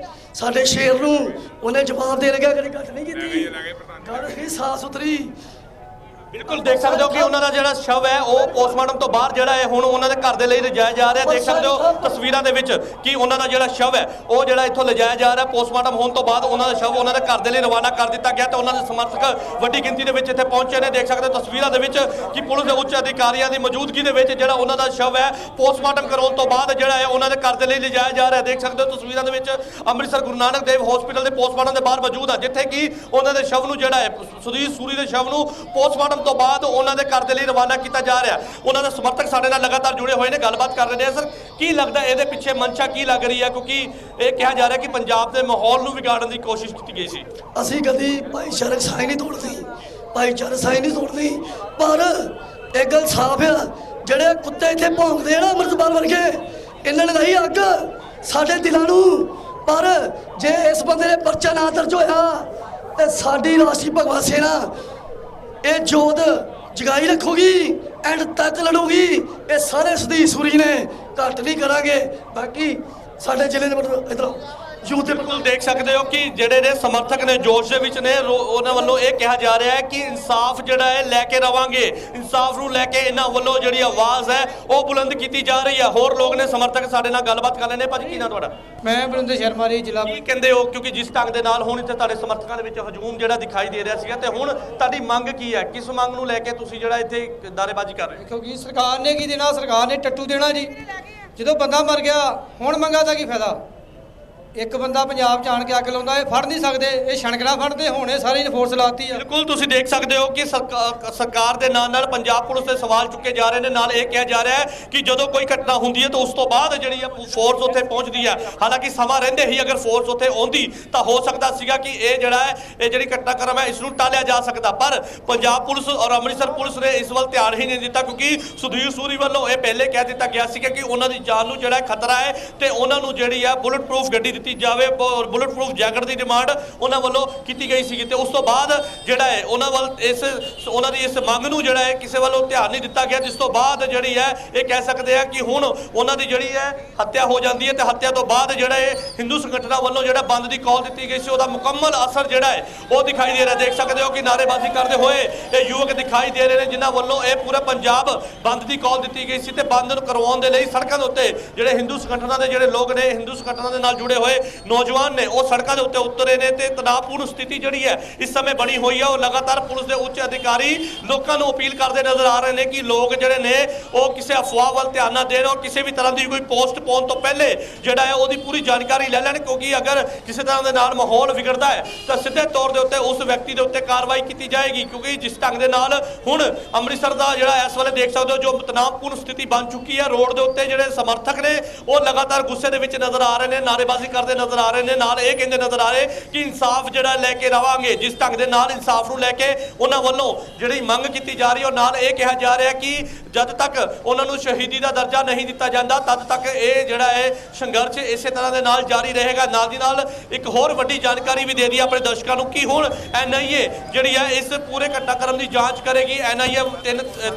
Speaker 4: ਸਾਡੇ ਸ਼ੇਰ ਨੂੰ ਉਹਨੇ ਜਵਾਬ ਦੇ ਲੱਗਿਆ, ਕਦੇ ਘੱਟ ਨਹੀਂ ਕੀਤੀ ਗੱਲ ਸੀ ਸਾਫ ਸੁਥਰੀ।
Speaker 2: ਬਿਲਕੁਲ ਦੇਖ ਸਕਦੇ ਹੋ ਕਿ ਉਹਨਾਂ ਦਾ ਜਿਹੜਾ ਸ਼ਵ ਹੈ ਉਹ ਪੋਸਟਮਾਰਟਮ ਤੋਂ ਬਾਹਰ ਜਿਹੜਾ ਹੈ ਹੁਣ ਉਹਨਾਂ ਦੇ ਘਰ ਦੇ ਲਈ ਲਿਜਾਇਆ ਜਾ ਰਿਹਾ। ਦੇਖ ਸਕਦੇ ਹੋ ਤਸਵੀਰਾਂ ਦੇ ਵਿੱਚ ਕਿ ਉਹਨਾਂ ਦਾ ਜਿਹੜਾ ਸ਼ਵ ਹੈ ਉਹ ਜਿਹੜਾ ਇੱਥੋਂ ਲਿਜਾਇਆ ਜਾ ਰਿਹਾ। ਪੋਸਟਮਾਰਟਮ ਹੋਣ ਤੋਂ ਬਾਅਦ ਉਹਨਾਂ ਦਾ ਸ਼ਵ ਉਹਨਾਂ ਦੇ ਘਰ ਦੇ ਲਈ ਰਵਾਨਾ ਕਰ ਦਿੱਤਾ ਗਿਆ ਤੇ ਉਹਨਾਂ ਦੇ ਸਮਰਥਕ ਵੱਡੀ ਗਿਣਤੀ ਦੇ ਵਿੱਚ ਇੱਥੇ ਪਹੁੰਚੇ ਨੇ। ਦੇਖ ਸਕਦੇ ਹੋ ਤਸਵੀਰਾਂ ਦੇ ਵਿੱਚ ਕਿ ਪੁਲਿਸ ਦੇ ਉੱਚ ਅਧਿਕਾਰੀਆਂ ਦੀ ਮੌਜੂਦਗੀ ਦੇ ਵਿੱਚ ਜਿਹੜਾ ਉਹਨਾਂ ਦਾ ਸ਼ਵ ਹੈ ਪੋਸਟਮਾਰਟਮ ਕਰਾਉਣ ਤੋਂ ਬਾਅਦ ਜਿਹੜਾ ਹੈ ਉਹਨਾਂ ਦੇ ਘਰ ਦੇ ਲਈ ਲਿਜਾਇਆ ਜਾ ਰਿਹਾ। ਦੇਖ ਸਕਦੇ ਹੋ ਤਸਵੀਰਾਂ ਦੇ ਵਿੱਚ ਅੰਮ੍ਰਿਤਸਰ ਗੁਰੂ ਨਾਨਕ ਦੇਵ ਹਸਪੀਟਲ ਦੇ ਪੋਸਟਮਾਰਟਮ ਦੇ ਬਾਹਰ ਮੌਜੂਦ ਆ, ਜਿੱਥੇ ਕਿ ਉਹਨਾਂ ਦੇ ਸ਼ਵ ਨੂੰ ਜਿਹੜਾ ਹੈ ਸੁਧੀਰ ਸੂਰੀ ਦੇ ਸ਼ਵ ਨੂੰ ਪੋਸਟਮਾਰਟਮ ਕਰਨ ਤੋਂ ਬਾਅਦ ਉਹਨਾਂ ਦੇ ਘਰ ਦੇ ਲਈ ਰਵਾਨਾ ਕੀਤਾ ਜਾ ਰਿਹਾ। ਉਹਨਾਂ ਦੇ ਸਮਰਥਕ ਸਾਡੇ ਨਾਲ ਲਗਾਤਾਰ ਜੁੜੇ ਹੋਏ ਨੇ, ਗੱਲਬਾਤ ਕਰ ਰਹੇ ਨੇ। ਸਰ, ਕੀ ਲੱਗਦਾ ਇਹਦੇ ਪਿੱਛੇ ਮਨਸ਼ਾ ਕੀ ਲੱਗ ਰਹੀ ਹੈ, ਕਿਉਂਕਿ ਇਹ ਕਿਹਾ ਜਾ ਰਿਹਾ ਕਿ ਪੰਜਾਬ ਦੇ ਮਾਹੌਲ ਨੂੰ ਵਿਗਾੜਨ ਦੀ ਕੋਸ਼ਿਸ਼ ਕੀਤੀ ਗਈ ਸੀ।
Speaker 4: ਅਸੀਂ ਕਦੀ ਭਾਈਚਾਰਕ ਸਾਂਝ ਨਹੀਂ ਤੋੜਦੇ, ਭਾਈਚਾਰਕ ਸਾਂਝ ਨਹੀਂ ਤੋੜਦੇ, ਪਰ ਇੱਕ ਗੱਲ ਸਾਫ਼ ਆ, ਜਿਹੜੇ ਕੁੱਤੇ ਇੱਥੇ ਭੌਂਕਦੇ ਆ ਨਾ ਅੰਮ੍ਰਿਤਪਾਲ ਵਰਗੇ, ਇਹਨਾਂ ਨੇ ਲਾਈ ਅੱਗ ਸਾਡੇ ਦਿਲਾਂ ਨੂੰ। ਪਰ ਜੇ ਇਸ ਬੰਦੇ ਨੇ ਪਰਚਾ ਨਾ ਦਰਜ ਹੋਇਆ ਤੇ ਸਾਡੀ ਰਾਸ਼ਟਰੀ ਭਗਵਤ ਸੇਨਾ ਇਹ ਜੋਤ ਜਗਾਈ ਰੱਖੂਗੀ, ਐਂਡ ਤੱਕ ਲੜੂਗੀ। ਇਹ ਸਾਰੇ ਸੁਧੀਰ ਸੂਰੀ ਨੇ, ਘੱਟ ਨਹੀਂ ਕਰਾਂਗੇ। ਬਾਕੀ ਸਾਡੇ ਜ਼ਿਲ੍ਹੇ ਦੇ ਮਤਲਬ ਇੱਧਰ ਯੂਥ ਦੇ
Speaker 2: ਬਿਲਕੁਲ ਦੇਖ ਸਕਦੇ ਹੋ ਕਿ ਜਿਹੜੇ ਨੇ ਸਮਰਥਕ ਨੇ ਜੋਸ਼ ਦੇ ਵਿੱਚ ਨੇ, ਉਹਨਾਂ ਵੱਲੋਂ ਇਹ ਕਿਹਾ ਜਾ ਰਿਹਾ ਹੈ ਕਿ ਇਨਸਾਫ ਜਿਹੜਾ ਹੈ ਲੈ ਕੇ ਰਵਾਂਗੇ। ਇਨਸਾਫ ਨੂੰ ਲੈ ਕੇ ਇਹਨਾਂ ਵੱਲੋਂ ਜਿਹੜੀ ਆਵਾਜ਼ ਹੈ ਉਹ ਬੁਲੰਦ ਕੀਤੀ ਜਾ ਰਹੀ ਹੈ। ਹੋਰ ਲੋਕ ਨੇ ਸਮਰਥਕ ਸਾਡੇ ਨਾਲ ਗੱਲਬਾਤ ਕਰ ਲੈਣੇ। ਭਾਜੀ, ਕੀ ਨਾਂ ਤੁਹਾਡਾ?
Speaker 5: ਮੈਂ ਬਰਿੰਦਰ ਸ਼ਰਮਾ ਜੀ, ਜ਼ਿਲ੍ਹਾ।
Speaker 2: ਕੀ ਕਹਿੰਦੇ ਹੋ, ਕਿਉਂਕਿ ਜਿਸ ਢੰਗ ਦੇ ਨਾਲ ਹੁਣ ਇੱਥੇ ਤੁਹਾਡੇ ਸਮਰਥਕਾਂ ਦੇ ਵਿੱਚ ਹਜੂਮ ਜਿਹੜਾ ਦਿਖਾਈ ਦੇ ਰਿਹਾ ਸੀਗਾ, ਤੇ ਹੁਣ ਤੁਹਾਡੀ ਮੰਗ ਕੀ ਹੈ? ਕਿਸ ਮੰਗ ਨੂੰ ਲੈ ਕੇ ਤੁਸੀਂ ਜਿਹੜਾ ਇੱਥੇ ਨਾਅਰੇਬਾਜ਼ੀ ਕਰ ਰਹੇ ਹੋ?
Speaker 5: ਕਿਉਂਕਿ ਸਰਕਾਰ ਨੇ ਕੀ ਦੇਣਾ, ਸਰਕਾਰ ਨੇ ਟੱਟੂ ਦੇਣਾ ਜੀ। ਜਦੋਂ ਬੰਦਾ ਮਰ ਗਿਆ ਹੁਣ ਮੰਗਾ ਦਾ ਕੀ ਫਾਇਦਾ? ਇੱਕ ਬੰਦਾ ਪੰਜਾਬ 'ਚ ਆਣ ਕੇ ਅੱਗ ਲਾਉਂਦਾ, ਇਹ ਫੜ ਨਹੀਂ ਸਕਦੇ, ਇਹ ਛਣਕਣਾ ਫੜਦੇ ਹੋਣੇ ਸਾਰੀ ਫੋਰਸ ਲਾਤੀ ਆ।
Speaker 2: ਬਿਲਕੁਲ ਤੁਸੀਂ ਦੇਖ ਸਕਦੇ ਹੋ ਕਿ ਸਰਕਾਰ ਦੇ ਨਾਲ ਪੰਜਾਬ ਪੁਲਿਸ ਦੇ ਸਵਾਲ ਚੁੱਕੇ ਜਾ ਰਹੇ ਨੇ। ਨਾਲ ਇਹ ਕਿਹਾ ਜਾ ਰਿਹਾ ਹੈ ਕਿ ਜਦੋਂ ਕੋਈ ਘਟਨਾ ਹੁੰਦੀ ਹੈ ਤਾਂ ਉਸ ਤੋਂ ਬਾਅਦ ਜਿਹੜੀ ਹੈ ਫੋਰਸ ਉੱਥੇ ਪਹੁੰਚਦੀ ਹੈ। ਹਾਲਾਂਕਿ ਸਮਾਂ ਰਹਿੰਦੇ ਹੀ ਅਗਰ ਫੋਰਸ ਉੱਥੇ ਆਉਂਦੀ ਤਾਂ ਹੋ ਸਕਦਾ ਸੀਗਾ ਕਿ ਇਹ ਜਿਹੜਾ ਹੈ, ਇਹ ਜਿਹੜੀ ਘਟਨਾਕ੍ਰਮ ਹੈ, ਇਸ ਨੂੰ ਟਾਲਿਆ ਜਾ ਸਕਦਾ। ਪਰ ਪੰਜਾਬ ਪੁਲਿਸ ਔਰ ਅੰਮ੍ਰਿਤਸਰ ਪੁਲਿਸ ਨੇ ਇਸ ਵੱਲ ਧਿਆਨ ਹੀ ਨਹੀਂ ਦਿੱਤਾ, ਕਿਉਂਕਿ ਸੁਧੀਰ ਸੂਰੀ ਵੱਲੋਂ ਇਹ ਪਹਿਲੇ ਕਹਿ ਦਿੱਤਾ ਗਿਆ ਸੀਗਾ ਕਿ ਉਹਨਾਂ ਦੀ ਜਾਨ ਨੂੰ ਜਿਹੜਾ ਖਤਰਾ ਹੈ ਤੇ ਉਹਨਾਂ ਨੂੰ ਜਿਹੜੀ ਹੈ ਬੁਲਟ ਪ੍ਰੂਫ ਗੱਡੀ ਦਿੱਤੀ ਜਾਵੇ, ਬੁਲਟ ਪ੍ਰੂਫ ਜੈਕਟ ਦੀ ਡਿਮਾਂਡ ਉਹਨਾਂ ਵੱਲੋਂ ਕੀਤੀ ਗਈ ਸੀਗੀ। ਤੇ ਉਸ ਤੋਂ ਬਾਅਦ ਜਿਹੜਾ ਹੈ ਉਹਨਾਂ ਵੱਲ ਉਹਨਾਂ ਦੀ ਇਸ ਮੰਗ ਨੂੰ ਜਿਹੜਾ ਹੈ ਕਿਸੇ ਵੱਲੋਂ ਧਿਆਨ ਨਹੀਂ ਦਿੱਤਾ ਗਿਆ, ਜਿਸ ਤੋਂ ਬਾਅਦ ਜਿਹੜੀ ਹੈ ਇਹ ਕਹਿ ਸਕਦੇ ਆ ਕਿ ਹੁਣ ਉਹਨਾਂ ਦੀ ਜਿਹੜੀ ਹੈ ਹੱਤਿਆ ਹੋ ਜਾਂਦੀ ਹੈ। ਤੇ ਹੱਤਿਆ ਤੋਂ ਬਾਅਦ ਜਿਹੜਾ ਹੈ ਹਿੰਦੂ ਸੰਗਠਨਾਂ ਵੱਲੋਂ ਜਿਹੜਾ ਬੰਦ ਦੀ ਕਾਲ ਦਿੱਤੀ ਗਈ ਸੀ, ਉਹਦਾ ਮੁਕੰਮਲ ਅਸਰ ਜਿਹੜਾ ਹੈ ਉਹ ਦਿਖਾਈ ਦੇ ਰਿਹਾ। ਦੇਖ ਸਕਦੇ ਹੋ ਕਿ ਨਾਅਰੇਬਾਜ਼ੀ ਕਰਦੇ ਹੋਏ ਇਹ ਯੁਵਕ ਦਿਖਾਈ ਦੇ ਰਹੇ ਨੇ, ਜਿਨ੍ਹਾਂ ਵੱਲੋਂ ਇਹ ਪੂਰਾ ਪੰਜਾਬ ਬੰਦ ਦੀ ਕਾਲ ਦਿੱਤੀ ਗਈ ਸੀ। ਤੇ ਬੰਦ ਨੂੰ ਕਰਵਾਉਣ ਦੇ ਲਈ ਸੜਕਾਂ ਦੇ ਉੱਤੇ ਜਿਹੜੇ ਹਿੰਦੂ ਸੰਗਠਨਾਂ ਦੇ ਜਿਹੜੇ ਲੋਕ ਨੇ, ਹਿੰਦੂ ਸੰਗਠਨਾਂ ਦੇ ਨਾਲ ਜੁੜੇ ਹੋਏ ਨੌਜਵਾਨ ਨੇ, ਉਹ ਸੜਕਾਂ ਦੇ ਉੱਤੇ ਉਤਰੇ ਨੇ। ਤੇ ਤਣਾਅਪੂਰਨ ਸਥਿਤੀ ਜਿਹੜੀ ਹੈ ਇਸ ਸਮੇਂ ਬਣੀ ਹੋਈ ਹੈ। ਉਹ ਲਗਾਤਾਰ ਪੁਲਿਸ ਦੇ ਉੱਚ ਅਧਿਕਾਰੀ ਲੋਕਾਂ ਨੂੰ ਅਪੀਲ ਕਰਦੇ ਨਜ਼ਰ ਆ ਰਹੇ ਨੇ ਕਿ ਲੋਕ ਜਿਹੜੇ ਨੇ ਉਹ ਕਿਸੇ ਅਫਵਾਹ ਵੱਲ ਧਿਆਨ ਨਾ ਦੇਣ, ਔਰ ਕਿਸੇ ਵੀ ਤਰ੍ਹਾਂ ਦੀ ਕੋਈ ਪੋਸਟ ਪਾਉਣ ਤੋਂ ਪਹਿਲੇ ਜਿਹੜਾ ਹੈ ਉਹਦੀ ਪੂਰੀ ਜਾਣਕਾਰੀ ਲੈ ਲੈਣ, ਕਿਉਂਕਿ ਅਗਰ ਕਿਸੇ ਤਰ੍ਹਾਂ ਦੇ ਨਾਲ ਮਾਹੌਲ ਵਿਗੜਦਾ ਹੈ ਤਾਂ ਸਿੱਧੇ ਤੌਰ ਦੇ ਉੱਤੇ ਉਸ ਵਿਅਕਤੀ ਦੇ ਉੱਤੇ ਕਾਰਵਾਈ ਕੀਤੀ ਜਾਏਗੀ। ਕਿਉਂਕਿ ਜਿਸ ਢੰਗ ਦੇ ਨਾਲ ਹੁਣ ਅੰਮ੍ਰਿਤਸਰ ਦਾ ਜਿਹੜਾ ਇਸ ਵੇਲੇ ਦੇਖ ਸਕਦੇ ਹੋ ਜੋ ਤਣਾਅਪੂਰਨ ਸਥਿਤੀ ਬਣ ਚੁੱਕੀ ਹੈ, ਰੋਡ ਦੇ ਉੱਤੇ ਜਿਹੜੇ ਸਮਰਥਕ ਨੇ ਉਹ ਲਗਾਤਾਰ ਗੁੱਸੇ ਦੇ ਵਿੱਚ ਨਜ਼ਰ ਆ ਰਹੇ ਨੇ, ਨਾਅਰੇਬਾਜ਼ੀ ਕਰਦੇ ਨਜ਼ਰ ਆ ਰਹੇ ਨੇ। ਨਾਲ ਇਹ ਕਹਿੰਦੇ ਨਜ਼ਰ ਆ ਰਹੇ ਕਿ ਇਨਸਾਫ ਜਿਹੜਾ ਲੈ ਕੇ ਰਵਾਂਗੇ। ਜਿਸ ਢੰਗ ਦੇ ਨਾਲ ਇਨਸਾਫ ਨੂੰ ਲੈ ਕੇ ਉਹਨਾਂ ਵੱਲੋਂ ਜਿਹੜੀ ਮੰਗ ਕੀਤੀ ਜਾ ਰਹੀ ਹੈ, ਨਾਲ ਇਹ ਕਿਹਾ ਜਾ ਰਿਹਾ ਕਿ ਜਦ ਤੱਕ ਉਹਨਾਂ ਨੂੰ ਸ਼ਹੀਦੀ ਦਾ ਦਰਜਾ ਨਹੀਂ ਦਿੱਤਾ ਜਾਂਦਾ ਤਦ ਤੱਕ ਇਹ ਜਿਹੜਾ ਹੈ ਸੰਘਰਸ਼ ਇਸੇ ਤਰ੍ਹਾਂ ਦੇ ਨਾਲ ਜਾਰੀ ਰਹੇਗਾ। ਨਾਲ ਦੀ ਨਾਲ ਇੱਕ ਹੋਰ ਵੱਡੀ ਜਾਣਕਾਰੀ ਵੀ ਦੇ ਦਈਏ ਆਪਣੇ ਦਰਸ਼ਕਾਂ ਨੂੰ ਕਿ ਹੁਣ NIA ਜਿਹੜੀ ਹੈ ਇਸ ਪੂਰੇ ਘਟਨਾਕ੍ਰਮ ਦੀ ਜਾਂਚ ਕਰੇਗੀ। NIA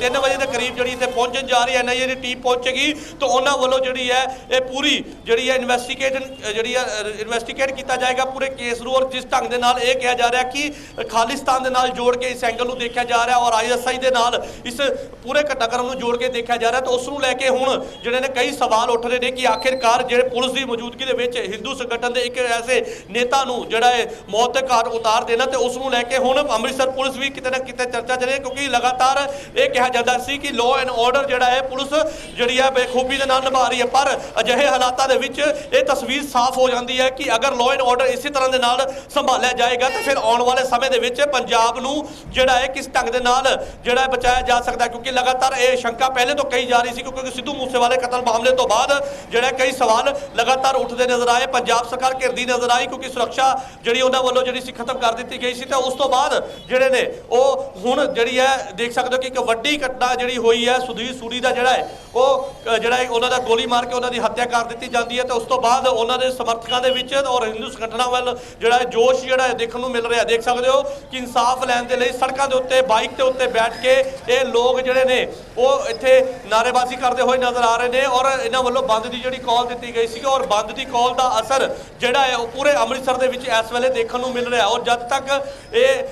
Speaker 2: 3 ਵਜੇ ਦੇ ਕਰੀਬ ਜਿਹੜੀ ਇੱਥੇ ਪਹੁੰਚਣ ਜਾ ਰਹੀ ਹੈ, NIA ਦੀ ਟੀਮ ਪਹੁੰਚੇਗੀ ਤਾਂ ਉਹਨਾਂ ਵੱਲੋਂ ਜਿਹੜੀ ਹੈ ਇਹ ਪੂਰੀ ਜਿਹੜੀ ਹੈ ਇਨਵੈਸਟੀਗੇਟ ਕੀਤਾ ਜਾਏਗਾ ਪੂਰੇ ਕੇਸ ਨੂੰ। ਔਰ ਜਿਸ ਢੰਗ ਦੇ ਨਾਲ ਇਹ ਕਿਹਾ ਜਾ ਰਿਹਾ ਕਿ ਖਾਲਿਸਤਾਨ ਦੇ ਨਾਲ ਜੋੜ ਕੇ ਇਸ ਐਂਗਲ ਨੂੰ ਦੇਖਿਆ ਜਾ ਰਿਹਾ ਔਰ ISI ਦੇ ਨਾਲ ਇਸ ਪੂਰੇ ਘਟਨਾਕ੍ਰਮ ਨੂੰ ਜੋੜ ਕੇ ਦੇਖਿਆ ਜਾ ਰਿਹਾ, ਤਾਂ ਉਸ ਨੂੰ ਲੈ ਕੇ ਹੁਣ ਜਿਹੜੇ ਨੇ ਕਈ ਸਵਾਲ ਉੱਠ ਰਹੇ ਨੇ ਕਿ ਆਖਿਰਕਾਰ ਜਿਹੜੇ ਪੁਲਿਸ ਦੀ ਮੌਜੂਦਗੀ ਦੇ ਵਿੱਚ ਹਿੰਦੂ ਸੰਗਠਨ ਦੇ ਇੱਕ ਐਸੇ ਨੇਤਾ ਨੂੰ ਜਿਹੜਾ ਹੈ ਮੌਤ ਦੇ ਘਾਟ ਉਤਾਰ ਦੇਣਾ, ਤੇ ਉਸ ਨੂੰ ਲੈ ਕੇ ਹੁਣ ਅੰਮ੍ਰਿਤਸਰ ਪੁਲਿਸ ਵੀ ਕਿਤੇ ਨਾ ਕਿਤੇ ਚਰਚਾ ਚ ਰਹੀ ਹੈ। ਕਿਉਂਕਿ ਲਗਾਤਾਰ ਇਹ ਕਿਹਾ ਜਾਂਦਾ ਸੀ ਕਿ ਲਾਅ ਐਂਡ ਆਰਡਰ ਜਿਹੜਾ ਹੈ ਪੁਲਿਸ ਜਿਹੜੀ ਹੈ ਬੇਖੂਬੀ ਦੇ ਨਾਲ ਨਿਭਾ ਰਹੀ ਹੈ, ਪਰ ਅਜਿਹੇ ਹਾਲਾਤਾਂ ਦੇ ਵਿੱਚ ਇਹ ਤਸਵੀਰ ਸਾਫ਼ ਹੋ ਜਾਂਦੀ ਹੈ ਕਿ ਅਗਰ ਲਾਅ ਐਂਡ ਆਰਡਰ ਇਸੇ ਤਰ੍ਹਾਂ ਦੇ ਨਾਲ ਸੰਭਾਲਿਆ ਜਾਏਗਾ ਤਾਂ ਫਿਰ ਆਉਣ ਵਾਲੇ ਸਮੇਂ ਦੇ ਵਿੱਚ ਪੰਜਾਬ ਨੂੰ ਜਿਹੜਾ ਹੈ ਕਿਸ ਢੰਗ ਦੇ ਨਾਲ ਜਿਹੜਾ ਬਚਾਇਆ ਜਾ ਸਕਦਾ। ਕਿਉਂਕਿ ਲਗਾਤਾਰ ਇਹ ਸ਼ੰਕਾ ਪਹਿਲੇ ਤੋਂ ਕਹੀ ਜਾ ਰਹੀ ਸੀ, ਕਿਉਂਕਿ ਸਿੱਧੂ ਮੂਸੇਵਾਲੇ ਕਤਲ ਮਾਮਲੇ ਤੋਂ ਬਾਅਦ ਜਿਹੜਾ ਕਈ ਸਵਾਲ ਲਗਾਤਾਰ ਉੱਠਦੇ ਨਜ਼ਰ ਆਏ। ਪੰਜਾਬ ਸਰਕਾਰ ਘਿਰਦੀ ਨਜ਼ਰ ਆਈ ਕਿਉਂਕਿ ਸੁਰੱਖਿਆ ਜਿਹੜੀ ਉਹਨਾਂ ਵੱਲੋਂ ਜਿਹੜੀ ਸੀ ਖਤਮ ਕਰ ਦਿੱਤੀ ਗਈ ਸੀ। ਤੇ ਉਸ ਤੋਂ ਬਾਅਦ ਜਿਹੜੇ ਨੇ ਉਹ ਹੁਣ ਜਿਹੜੀ ਹੈ ਦੇਖ ਸਕਦੇ ਹੋ ਕਿ ਇੱਕ ਵੱਡੀ ਘਟਨਾ ਜਿਹੜੀ ਹੋਈ ਹੈ, ਸੁਧੀਰ ਸੂਰੀ ਦਾ ਜਿਹੜਾ ਹੈ ਉਹ ਜਿਹੜਾ ਉਹਨਾਂ ਦਾ ਗੋਲੀ ਮਾਰ ਕੇ ਉਹਨਾਂ ਦੀ ਹੱਤਿਆ ਕਰ ਦਿੱਤੀ ਜਾਂਦੀ ਹੈ। ਤੇ ਉਸ ਤੋਂ ਬਾਅਦ ਉਹਨਾਂ ਦੇ ਸਮਰਥਕਾਂ ਦੇ ਵਿੱਚ ਔਰ ਹਿੰਦੂ ਸੰਗਠਨਾਂ ਵੱਲ ਜਿਹੜਾ ਜੋਸ਼ ਜਿਹੜਾ ਦੇਖਣ ਨੂੰ ਮਿਲ ਰਿਹਾ। ਦੇਖ ਸਕਦੇ ਹੋ ਕਿ ਇਨਸਾਫ ਲੈਣ ਦੇ ਲਈ ਸੜਕਾਂ ਦੇ ਉੱਤੇ ਬਾਈਕ ਦੇ ਉੱਤੇ ਬੈਠ ਕੇ ਇਹ ਲੋਕ ਜਿਹੜੇ ਨੇ ਉਹ ਇੱਥੇ ਨਾਅਰੇਬਾਜ਼ੀ ਕਰਦੇ ਹੋਏ ਨਜ਼ਰ ਆ ਰਹੇ ਨੇ। ਔਰ ਇਹਨਾਂ ਵੱਲੋਂ ਬੰਦ ਦੀ ਜਿਹੜੀ ਕਾਲ ਦਿੱਤੀ ਗਈ ਸੀ ਔਰ ਬੰਦ ਦੀ ਕਾਲ ਦਾ ਅਸਰ ਜਿਹੜਾ ਹੈ ਉਹ ਪੂਰੇ ਅੰਮ੍ਰਿਤਸਰ ਦੇ ਵਿੱਚ ਇਸ ਵੇਲੇ ਦੇਖਣ ਨੂੰ ਮਿਲ ਰਿਹਾ। ਔਰ ਜਦ ਤੱਕ ਇਹ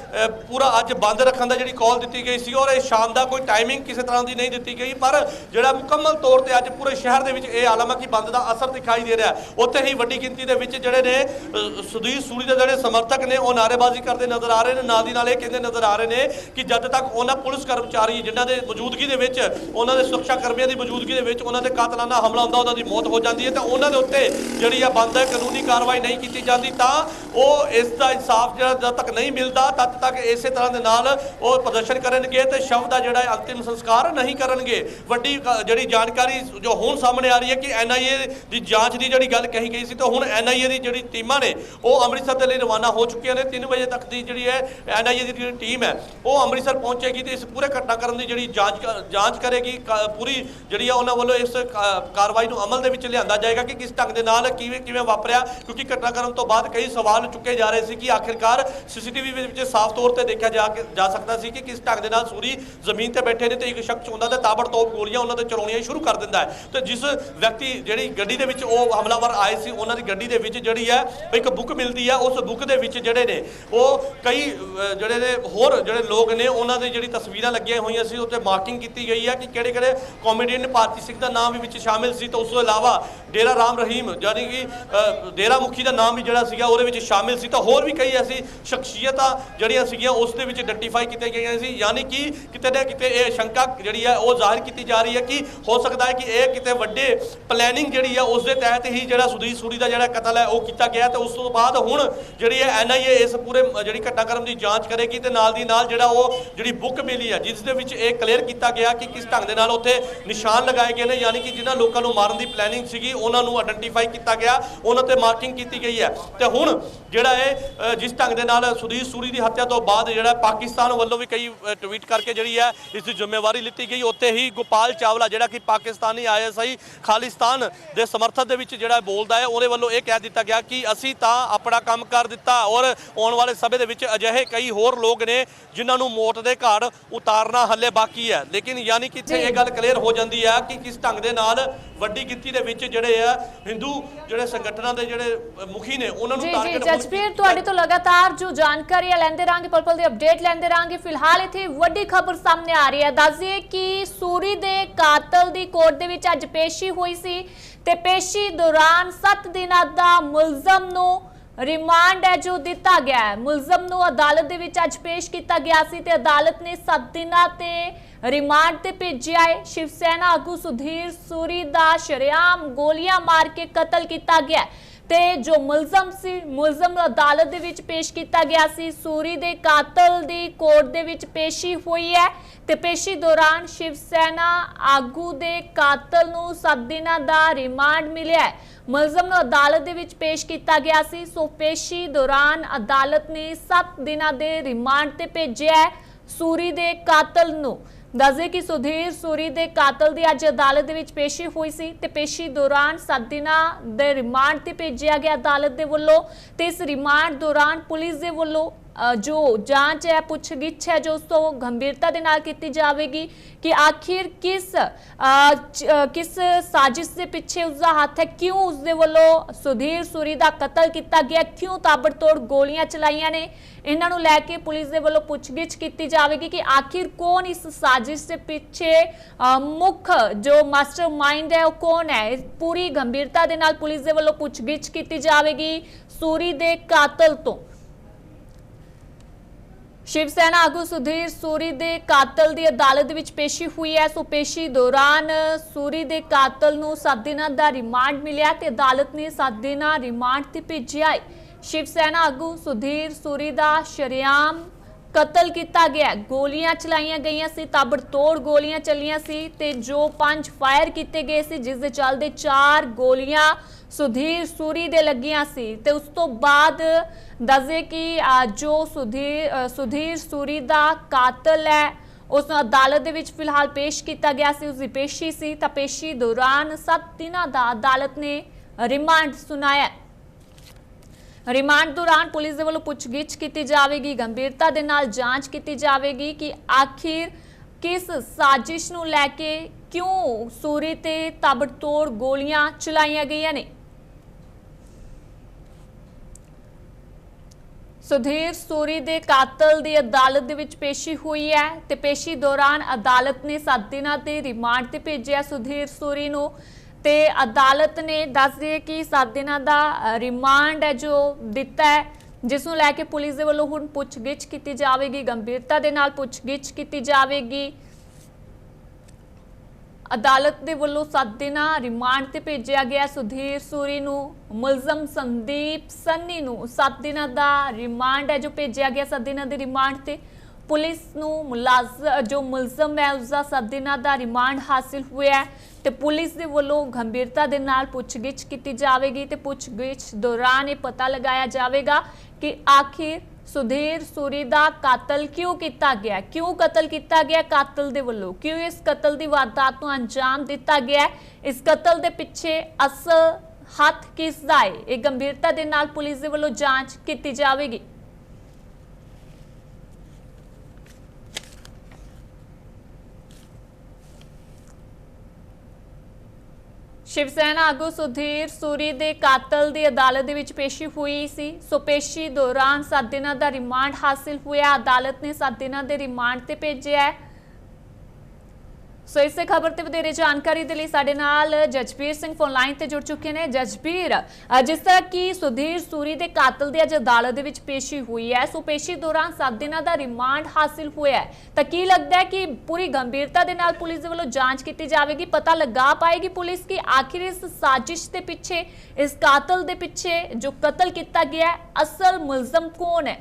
Speaker 2: ਪੂਰਾ ਅੱਜ ਬੰਦ ਰੱਖਣ ਦਾ ਜਿਹੜੀ ਕਾਲ ਦਿੱਤੀ ਗਈ ਸੀ ਔਰ ਇਹ ਸ਼ਾਮ ਦਾ ਕੋਈ ਟਾਈਮਿੰਗ ਕਿਸੇ ਤਰ੍ਹਾਂ ਦੀ ਨਹੀਂ ਦਿੱਤੀ ਗਈ, ਪਰ ਜਿਹੜਾ ਮੁਕੰਮਲ ਤੌਰ ਤੇ ਅੱਜ ਪੂਰੇ ਸ਼ਹਿਰ ਦੇ ਵਿੱਚ ਇਹ ਆਲਮ ਹੈ ਕਿ ਬੰਦ ਦਾ ਅਸਰ ਦਿਖਾਈ ਦੇ ਰਿਹਾ। ਉੱਥੇ ਹੀ ਵੱਡੀ ਗਿਣਤੀ ਦੇ ਵਿੱਚ ਜਿਹੜੇ ਨੇ ਸੁਧੀਰ ਸੂਰੀ ਦੇ ਜਿਹੜੇ ਸਮਰਥਕ ਨੇ ਉਹ ਨਾਅਰੇਬਾਜ਼ੀ ਕਰਦੇ ਨਜ਼ਰ ਆ ਰਹੇ ਨੇ। ਨਾਲ ਦੀ ਨਾਲ ਇਹ ਕਹਿੰਦੇ ਨਜ਼ਰ ਆ ਰਹੇ ਨੇ ਕਿ ਜਦ ਤੱਕ ਉਹਨਾਂ ਪੁਲਿਸ ਕਰਮਚਾਰੀ ਜਿਨ੍ਹਾਂ ਦੇ ਮੌਜੂਦਗੀ ਦੇ ਵਿੱਚ, ਉਹਨਾਂ ਦੇ ਸੁਰੱਖਿਆ ਕਰਮੀਆਂ ਦੀ ਮੌਜੂਦਗੀ ਦੇ ਵਿੱਚ ਉਹਨਾਂ ਦੇ ਕਾਤਲਾਨਾ ਹਮਲਾ ਹੁੰਦਾ, ਉਹਨਾਂ ਦੀ ਮੌਤ ਹੋ ਜਾਂਦੀ ਹੈ, ਤਾਂ ਉਹਨਾਂ ਦੇ ਉੱਤੇ ਜਿਹੜੀ ਆ ਬੰਦ ਹੈ ਕਾਨੂੰਨੀ ਕਾਰਵਾਈ ਨਹੀਂ ਕੀਤੀ ਜਾਂਦੀ, ਤਾਂ ਉਹ ਇਸ ਦਾ ਇਨਸਾਫ ਜਿਹੜਾ ਜਦ ਤੱਕ ਨਹੀਂ ਮਿਲਦਾ ਤਦ ਤੱਕ ਇਸੇ ਤਰ੍ਹਾਂ ਦੇ ਨਾਲ ਉਹ ਪ੍ਰਦਰਸ਼ਨ ਕਰਨਗੇ ਤੇ ਸ਼ਵ ਦਾ ਜਿਹੜਾ ਅੰਤਿਮ ਸੰਸਕਾਰ ਨਹੀਂ ਕਰਨਗੇ। ਵੱਡੀ ਜਿਹੜੀ ਜਾਣਕਾਰੀ ਜੋ ਹੁਣ ਸਾਹਮਣੇ ਆ ਰਹੀ ਹੈ ਕਿ NIA ਦੀ ਜਾਂਚ ਦੀ ਜਿਹੜੀ ਗੱਲ ਕਹੀ ਗਈ ਸੀ, ਤਾਂ ਹੁਣ NIA ਦੀ ਜਿਹੜੀ ਟੀਮਾਂ ਨੇ ਉਹ ਅੰਮ੍ਰਿਤਸਰ ਦੇ ਲਈ ਰਵਾਨਾ ਹੋ ਚੁੱਕੀਆਂ ਨੇ। 3 ਵਜੇ ਤੱਕ ਦੀ ਜਿਹੜੀ ਹੈ NIA ਦੀ ਜਿਹੜੀ ਟੀਮ ਹੈ ਉਹ ਅੰਮ੍ਰਿਤਸਰ ਪਹੁੰਚੇਗੀ ਤੇ ਇਸ ਪੂਰੇ ਘਟਨਾਕ੍ਰਮ ਦੀ ਜਿਹੜੀ ਜਾਂਚ ਕਰੇਗੀ। ਪੂਰੀ ਜਿਹੜੀ ਆ ਉਹਨਾਂ ਵੱਲੋਂ ਇਸ ਕਾਰਵਾਈ ਨੂੰ ਅਮਲ ਦੇ ਵਿੱਚ ਲਿਆਂਦਾ ਜਾਏਗਾ ਕਿ ਕਿਸ ਢੰਗ ਦੇ ਨਾਲ ਕਿਵੇਂ ਵਾਪਰਿਆ, ਕਿਉਂਕਿ ਘਟਨਾਕ੍ਰਮ ਤੋਂ ਬਾਅਦ ਕਈ ਸਵਾਲ ਚੁੱਕੇ ਜਾ ਰਹੇ ਸੀ ਕਿ ਆਖਿਰਕਾਰ CCTV ਵਿੱਚ ਸਾਫ਼ ਤੌਰ ਤੇ ਦੇਖਿਆ ਜਾ ਸਕਦਾ ਸੀ ਕਿ ਕਿਸ ਢੰਗ ਦੇ ਨਾਲ ਸੂਰੀ ਜ਼ਮੀਨ ਤੇ ਬੈਠੇ ਨੇ ਤੇ ਇੱਕ ਸ਼ਖਸ ਹੁੰਦਾ ਤੇ ਤਾਬੜਤੋੜ ਗੋਲੀਆਂ ਉਹਨਾਂ ਤੇ ਚਲਾਉਣੀਆਂ ਸ਼ੁਰੂ ਕਰ ਦਿੰਦਾ ਹੈ। ਤੇ ਜਿਸ ਵਿਅਕਤੀ ਜਿਹੜੀ ਗੱਡੀ ਦੇ ਵਿੱਚ ਉਹ ਹਮਲਾਵਰ ਆਏ ਸੀ, ਉਹਨਾਂ ਦੀ ਗੱਡੀ ਦੇ ਵਿੱਚ ਜਿਹੜੀ ਹੈ ਇੱਕ ਬੁੱਕ ਮਿਲਦੀ ਹੈ। ਉਸ ਬੁੱਕ ਦੇ ਵਿੱਚ ਜਿਹੜੇ ਨੇ ਉਹ ਕਈ ਜਿਹੜੇ ਨੇ ਹੋਰ ਜਿਹੜੇ ਲੋਕ ਨੇ ਉਹਨਾਂ ਦੀ ਜਿਹੜੀ ਤਸਵੀਰਾਂ ਲੱਗੀਆਂ ਹੋਈਆਂ ਸੀ, ਉੱਤੇ ਮਾਰਕਿੰਗ ਕੀਤੀ ਗਈ ਹੈ ਕਿ ਕਿਹੜੇ ਕਾਮੇਡੀਅਨ ਭਾਰਤੀ ਸਿੰਘ ਦਾ ਨਾਮ ਵੀ ਵਿੱਚ ਸ਼ਾਮਿਲ ਸੀ। ਤਾਂ ਉਸ ਤੋਂ ਇਲਾਵਾ ਡੇਰਾ ਰਾਮ ਰਹੀਮ ਯਾਨੀ ਕਿ ਡੇਰਾ ਮੁਖੀ ਦਾ ਨਾਮ ਵੀ ਜਿਹੜਾ ਸੀਗਾ ਉਹਦੇ ਵਿੱਚ ਸ਼ਾਮਿਲ ਸੀ। ਤਾਂ ਹੋਰ ਵੀ ਕਈ ਐਸੀ ਸ਼ਖਸੀਅਤਾਂ ਜਿਹੜੀਆਂ ਸੀਗੀਆਂ ਉਸ ਦੇ ਵਿੱਚ ਆਇਡੈਂਟੀਫਾਈ ਕੀਤੀਆਂ ਗਈਆਂ ਸੀ। ਯਾਨੀ ਕਿ ਕਿਤੇ ਨਾ ਕਿਤੇ ਇਹ ਸ਼ੰਕਾ ਜਿਹੜੀ ਹੈ ਉਹ ਜ਼ਾਹਿਰ ਕੀਤੀ ਜਾ ਰਹੀ ਹੈ ਕਿ ਹੋ ਸਕਦਾ ਹੈ ਕਿ ਇਹ ਕਿਤੇ ਵੱਡੇ ਪਲੈਨਿੰਗ ਜਿਹੜੀ ਹੈ ਉਸ ਦੇ ਤਹਿਤ ਹੀ ਜਿਹੜਾ ਸੁਧੀਰ ਸੂਰੀ ਦਾ ਜਿਹੜਾ ਕਤਲ ਹੈ ਉਹ ਕੀਤਾ ਗਿਆ। ਤੇ ਉਸ ਤੋਂ ਬਾਅਦ ਹੁਣ ਜਿਹੜੀ ਹੈ NIA ਇਸ ਪੂਰੇ ਜਿਹੜੀ ਘਟਨਾਕ੍ਰਮ ਦੀ ਜਾਂਚ ਕਰੇਗੀ ਤੇ ਨਾਲ ਦੀ ਨਾਲ ਜਿਹੜਾ ਉਹ ਜਿਹੜੀ ਬੁੱਕ ਮਿਲੀ ਹੈ ਜਿਸ ਦੇ ਵਿੱਚ ਇਹ ਕਲੀਅਰ ਕੀਤਾ ਗਿਆ ਕਿ ਕਿਸ ਢੰਗ ਦੇ ਨਾਲ ਉੱਥੇ ਨਿਸ਼ਾਨ ਲਗਾਏ ਗਏ ਨੇ, ਯਾਨੀ ਕਿ ਜਿਨ੍ਹਾਂ ਲੋਕਾਂ ਨੂੰ ਮਾਰਨ ਦੀ ਪਲੈਨਿੰਗ ਸੀਗੀ ਉਹਨਾਂ ਨੂੰ ਆਇਡੈਂਟੀਫਾਈ ਕੀਤਾ ਗਿਆ, ਉਹਨਾਂ ਤੇ ਮਾਰਕਿੰਗ ਕੀਤੀ ਗਈ ਹੈ। ਤੇ ਹੁਣ ਜਿਹੜਾ ਇਹ ਜਿਸ ਢੰਗ ਦੇ ਨਾਲ ਸੁਧੀਰ ਸੂਰੀ ਦੀ ਹੱਤਿਆ ਤੋਂ ਬਾਅਦ ਜਿਹੜਾ ਪਾਕਿਸਤਾਨ ਵੱਲੋਂ ਵੀ ਕਈ ਟਵੀਟ ਕਰਕੇ ਜਿਹੜੀ ਹੈ ਇਸ ਦੀ ਜ਼ਿੰਮੇਵਾਰੀ ਲਿੱਤੀ ਗਈ। ਉੱਥੇ ਹੀ ਗੋਪਾਲ ਚਾਵਲਾ ਜਿਹੜਾ ਕਿ ਪਾਕਿਸਤਾਨੀ ISI ਖਾਲਿਸਤਾਨ ਦੇ ਸਮਰਥਨ ਦੇ ਵਿੱਚ ਜਿਹੜਾ ਬੋਲਦਾ ਹੈ, ਉਹਦੇ ਵੱਲੋਂ ਇਹ ਕਹਿ ਦਿੱਤਾ ਗਿਆ ਕਿ ਅਸੀਂ ਤਾਂ ਆਪਣਾ ਕੰਮ ਕਰ ਦਿੱਤਾ ਔਰ ਆਉਣ ਵਾਲੇ ਸਮੇਂ ਦੇ ਵਿੱਚ ਅਜਿਹੇ ਕਈ ਹੋਰ ਲੋਕ ਨੇ ਜਿਨ੍ਹਾਂ ਨੂੰ ਮੌਤ ਦੇ ਘਾਟ ਉਤਾਰਨਾ ਹੱਲੇ ਬਾਕੀ ਹੈ। ਲੇਕਿਨ ਯਾਨੀ ਕਿ ਇੱਥੇ ਇਹ ਗੱਲ ਕਲੀਅਰ ਹੋ ਜਾਂਦੀ ਹੈ ਕਿ ਕਿਸ ਢੰਗ ਦੇ ਨਾਲ ਵੱਡੀ ਗਿਣਤੀ ਦੇ ਵਿੱਚ ਜਿਹੜੇ ਆ ਹਿੰਦੂ ਜਿਹੜੇ ਸੰਗਠਨਾਂ ਦੇ ਜਿਹੜੇ ਮੁਖੀ ਨੇ ਉਹਨਾਂ ਨੂੰ ਟਾਰਗੇਟ।
Speaker 1: ਜਸਪੀਰ ਤੁਹਾਡੇ ਤੋਂ ਲਗਾਤਾਰ ਜੋ ਜਾਣਕਾਰੀਆਂ ਲੈਂਦੇ ਰਾਂਗੇ, ਪਲ ਦੀ ਅਪਡੇਟ ਲੈਂਦੇ ਰਾਂਗੇ। ਫਿਲਹਾਲ ਇੱਥੇ ਵੱਡੀ ਖਬਰ ਸਾਹਮਣੇ ਆ ਰਹੀ ਹੈ। ਦੱਸਿਏ ਕਿ ਸੂਰੀ ਦੇ ਕਾਤਲ ਦੀ ਕੋਰਟ ਦੇ ਵਿੱਚ ਅੱਜ ਪੇਸ਼ੀ ਹੋਈ ਸੀ ਤੇ ਪੇਸ਼ੀ ਦੌਰਾਨ 7 ਦਿਨਾਂ ਦਾ ਮੁਲਜ਼ਮ ਨੂੰ ਰਿਮਾਂਡ ਹੈ ਜੋ ਦਿੱਤਾ ਗਿਆ ਹੈ। ਮੁਲਜ਼ਮ ਨੂੰ ਅਦਾਲਤ ਦੇ ਵਿੱਚ ਅੱਜ ਪੇਸ਼ ਕੀਤਾ ਗਿਆ ਸੀ ਤੇ ਅਦਾਲਤ ਨੇ 7 ਦਿਨਾਂ ਤੇ ਰਿਮਾਂਡ ਤੇ ਭੇਜਿਆ ਹੈ। ਸ਼ਿਵ ਸੈਨਾ ਆਗੂ ਸੁਧੀਰ ਸੂਰੀ ਦਾ ਸ਼ਰੇਆਮ ਗੋਲੀਆਂ ਮਾਰ ਕੇ ਕਤਲ ਕੀਤਾ ਗਿਆ ਤੇ ਜੋ ਮੁਲਜ਼ਮ ਸੀ, ਮੁਲਜ਼ਮ ਨੂੰ ਅਦਾਲਤ ਦੇ ਵਿੱਚ ਪੇਸ਼ ਕੀਤਾ ਗਿਆ ਸੀ। ਸੂਰੀ ਦੇ ਕਾਤਲ ਦੀ ਕੋਰਟ ਦੇ ਵਿੱਚ ਪੇਸ਼ੀ ਹੋਈ ਹੈ ਤੇ ਪੇਸ਼ੀ ਦੌਰਾਨ ਸ਼ਿਵ ਸੈਨਾ ਆਗੂ ਦੇ ਕਾਤਲ ਨੂੰ 7 ਦਿਨਾਂ ਦਾ ਰਿਮਾਂਡ ਮਿਲਿਆ ਹੈ। ਮੁਲਜ਼ਮ ਨੂੰ ਅਦਾਲਤ ਦੇ ਵਿੱਚ ਪੇਸ਼ ਕੀਤਾ ਗਿਆ ਸੀ। ਸੋ ਪੇਸ਼ੀ ਦੌਰਾਨ ਅਦਾਲਤ ਨੇ 7 ਦਿਨਾਂ ਦੇ ਰਿਮਾਂਡ ਤੇ ਭੇਜਿਆ ਹੈ ਸੂਰੀ ਦੇ ਕਾਤਲ ਨੂੰ। ਦੱਸਦੇ ਕਿ ਸੁਧੀਰ ਸੂਰੀ ਦੇ ਕਾਤਲ ਦੀ ਅੱਜ ਅਦਾਲਤ ਦੇ ਵਿੱਚ ਪੇਸ਼ੀ ਹੋਈ ਸੀ ਤੇ ਪੇਸ਼ੀ ਦੌਰਾਨ 7 ਦਿਨਾਂ ਦੇ ਰਿਮਾਂਡ ਤੇ ਭੇਜਿਆ ਗਿਆ ਅਦਾਲਤ ਦੇ ਵੱਲੋਂ। ਤੇ ਇਸ ਰਿਮਾਂਡ ਦੌਰਾਨ ਪੁਲਿਸ ਦੇ ਵੱਲੋਂ जो जांच है, पुछगिछ है, जो उसको गंभीरता दे नाल कीती जावेगी कि आखिर किस साजिश के पीछे उसका हाथ है, क्यों उसके वालों सुधीर सूरी का कतल किया गया, क्यों ताबड़तोड़ गोलियां चलाइया ने। इन्हां नूं लैके पुलिस दे वालों पुछगिछ की जाएगी कि आखिर कौन इस साजिश के पीछे मुख्य जो मास्टरमाइंड है वो कौन है। पूरी गंभीरता दे नाल पुलिस दे वालों पुछगिछ की जाएगी सूरी दे कातल तो। शिव सेना आगू सुधीर सूरी दे कातल की अदालत विच पेशी हुई है। सो पेशी दौरान सूरी दे कातल नूं 7 दिनां दा रिमांड मिलिया ते अदालत ने 7 दिनां रिमांड ते भेजिया है। शिव सेना आगू सुधीर सूरी दा शरेआम कतल किया गया, गोलियां चलाइया गई सी, ताबड़तोड़ गोलियां चलियां सी ते जो 5 फायर किए गए सी जिस दे चलदे 4 गोलियां सुधीर सूरी दे लगियां सी ते उस तो बाद दसे कि जो सुधीर सूरी दा कातल है उस अदालत दे विच फिलहाल पेश किया गया सी, उसकी पेशी सी। तां पेशी दौरान 7 दिनां दा अदालत ने रिमांड सुनाया। रिमांड दौरान पुलिस दे वल्लों पुछगिछ की जाएगी, गंभीरता दे नाल जांच की जाएगी कि आखिर किस साजिश नूं लैके क्यों सूरी ते ताबड़तोड़ गोलियां चलाइया गईयां ने। सुधीर सूरी दे कातल दी अदालत दे विच पेशी हुई है ते पेशी दौरान अदालत ने 7 दिनां ते रिमांड ते भेजिया सुधीर सूरी नूं। ਤੇ ਅਦਾਲਤ ਨੇ ਦੱਸ ਦਿਏ ਕਿ 7 ਦਿਨਾਂ ਦਾ ਰਿਮਾਂਡ ਹੈ ਜੋ ਦਿੱਤਾ ਹੈ, ਜਿਸ ਨੂੰ ਲੈ ਕੇ ਪੁਲਿਸ ਦੇ ਵੱਲੋਂ ਹੁਣ ਪੁੱਛਗਿੱਛ ਕੀਤੀ ਜਾਵੇਗੀ, ਗੰਭੀਰਤਾ ਦੇ ਨਾਲ ਪੁੱਛਗਿੱਛ ਕੀਤੀ ਜਾਵੇਗੀ। ਅਦਾਲਤ ਦੇ ਵੱਲੋਂ 7 ਦਿਨਾਂ ਰਿਮਾਂਡ ਤੇ ਭੇਜਿਆ ਗਿਆ ਸੁਧੀਰ ਸੂਰੀ ਨੂੰ। ਮੁਲਜ਼ਮ ਸੰਦੀਪ ਸੰਨੀ ਨੂੰ 7 ਦਿਨਾਂ ਦਾ ਰਿਮਾਂਡ ਹੈ ਜੋ ਭੇਜਿਆ ਗਿਆ। 7 ਦਿਨਾਂ ਦੇ ਰਿਮਾਂਡ ਤੇ ਪੁਲਿਸ ਨੂੰ ਜੋ ਮੁਲਜ਼ਮ ਹੈ ਉਸਦਾ 7 ਦਿਨਾਂ ਦਾ ਰਿਮਾਂਡ ਹਾਸਿਲ ਹੋਇਆ ਤੇ ਪੁਲਿਸ ਦੇ ਵੱਲੋਂ ਗੰਭੀਰਤਾ ਦੇ ਨਾਲ ਪੁੱਛਗਿੱਛ ਕੀਤੀ ਜਾਵੇਗੀ ਤੇ ਪੁੱਛਗਿੱਛ ਦੌਰਾਨ ਇਹ ਪਤਾ ਲਗਾਇਆ ਜਾਵੇਗਾ ਕਿ ਆਖਿਰ ਸੁਧੀਰ ਸੂਰੀ ਦਾ ਕਾਤਲ ਕਿਉਂ ਕੀਤਾ ਗਿਆ, ਕਿਉਂ ਕਤਲ ਕੀਤਾ ਗਿਆ ਕਾਤਲ ਦੇ ਵੱਲੋਂ, ਕਿਉਂ ਇਸ ਕਤਲ ਦੀ ਵਾਰਦਾਤ ਨੂੰ ਅੰਜਾਮ ਦਿੱਤਾ ਗਿਆ, ਇਸ ਕਤਲ ਦੇ ਪਿੱਛੇ ਅਸਲ ਹੱਥ ਕਿਸ ਦਾ ਹੈ, ਇਹ ਗੰਭੀਰਤਾ ਦੇ ਨਾਲ ਪੁਲਿਸ ਦੇ ਵੱਲੋਂ ਜਾਂਚ ਕੀਤੀ ਜਾਵੇਗੀ। शिव सेना आगू सुधीर सूरी दे कातल दी अदालत दे विच पेशी हुई सी। सो पेशी दौरान 7 दिनों का रिमांड हासिल होया। अदालत ने 7 दिनों के रिमांड ते भेजिया है। सो इस खबर ते वधेरे जानकारी दे लई साडे नाल जजबीर सिंह फोन लाइन ते जुड़ चुके हैं। जजबीर, जिस तरह की सुधीर सूरी दे कातल दी अज अदालत दे विच पेशी हुई है, सो पेशी दौरान 7 दिनों का रिमांड हासिल होया है, तां की लगदा है कि पूरी गंभीरता दे नाल पुलिस दे वल्लों जांच कीती जावेगी, पता लगा पाएगी पुलिस की आखिर इस साजिश दे पिछे, इस कातल दे पिछे जो कतल किया गया है, असल मुलजम कौन है?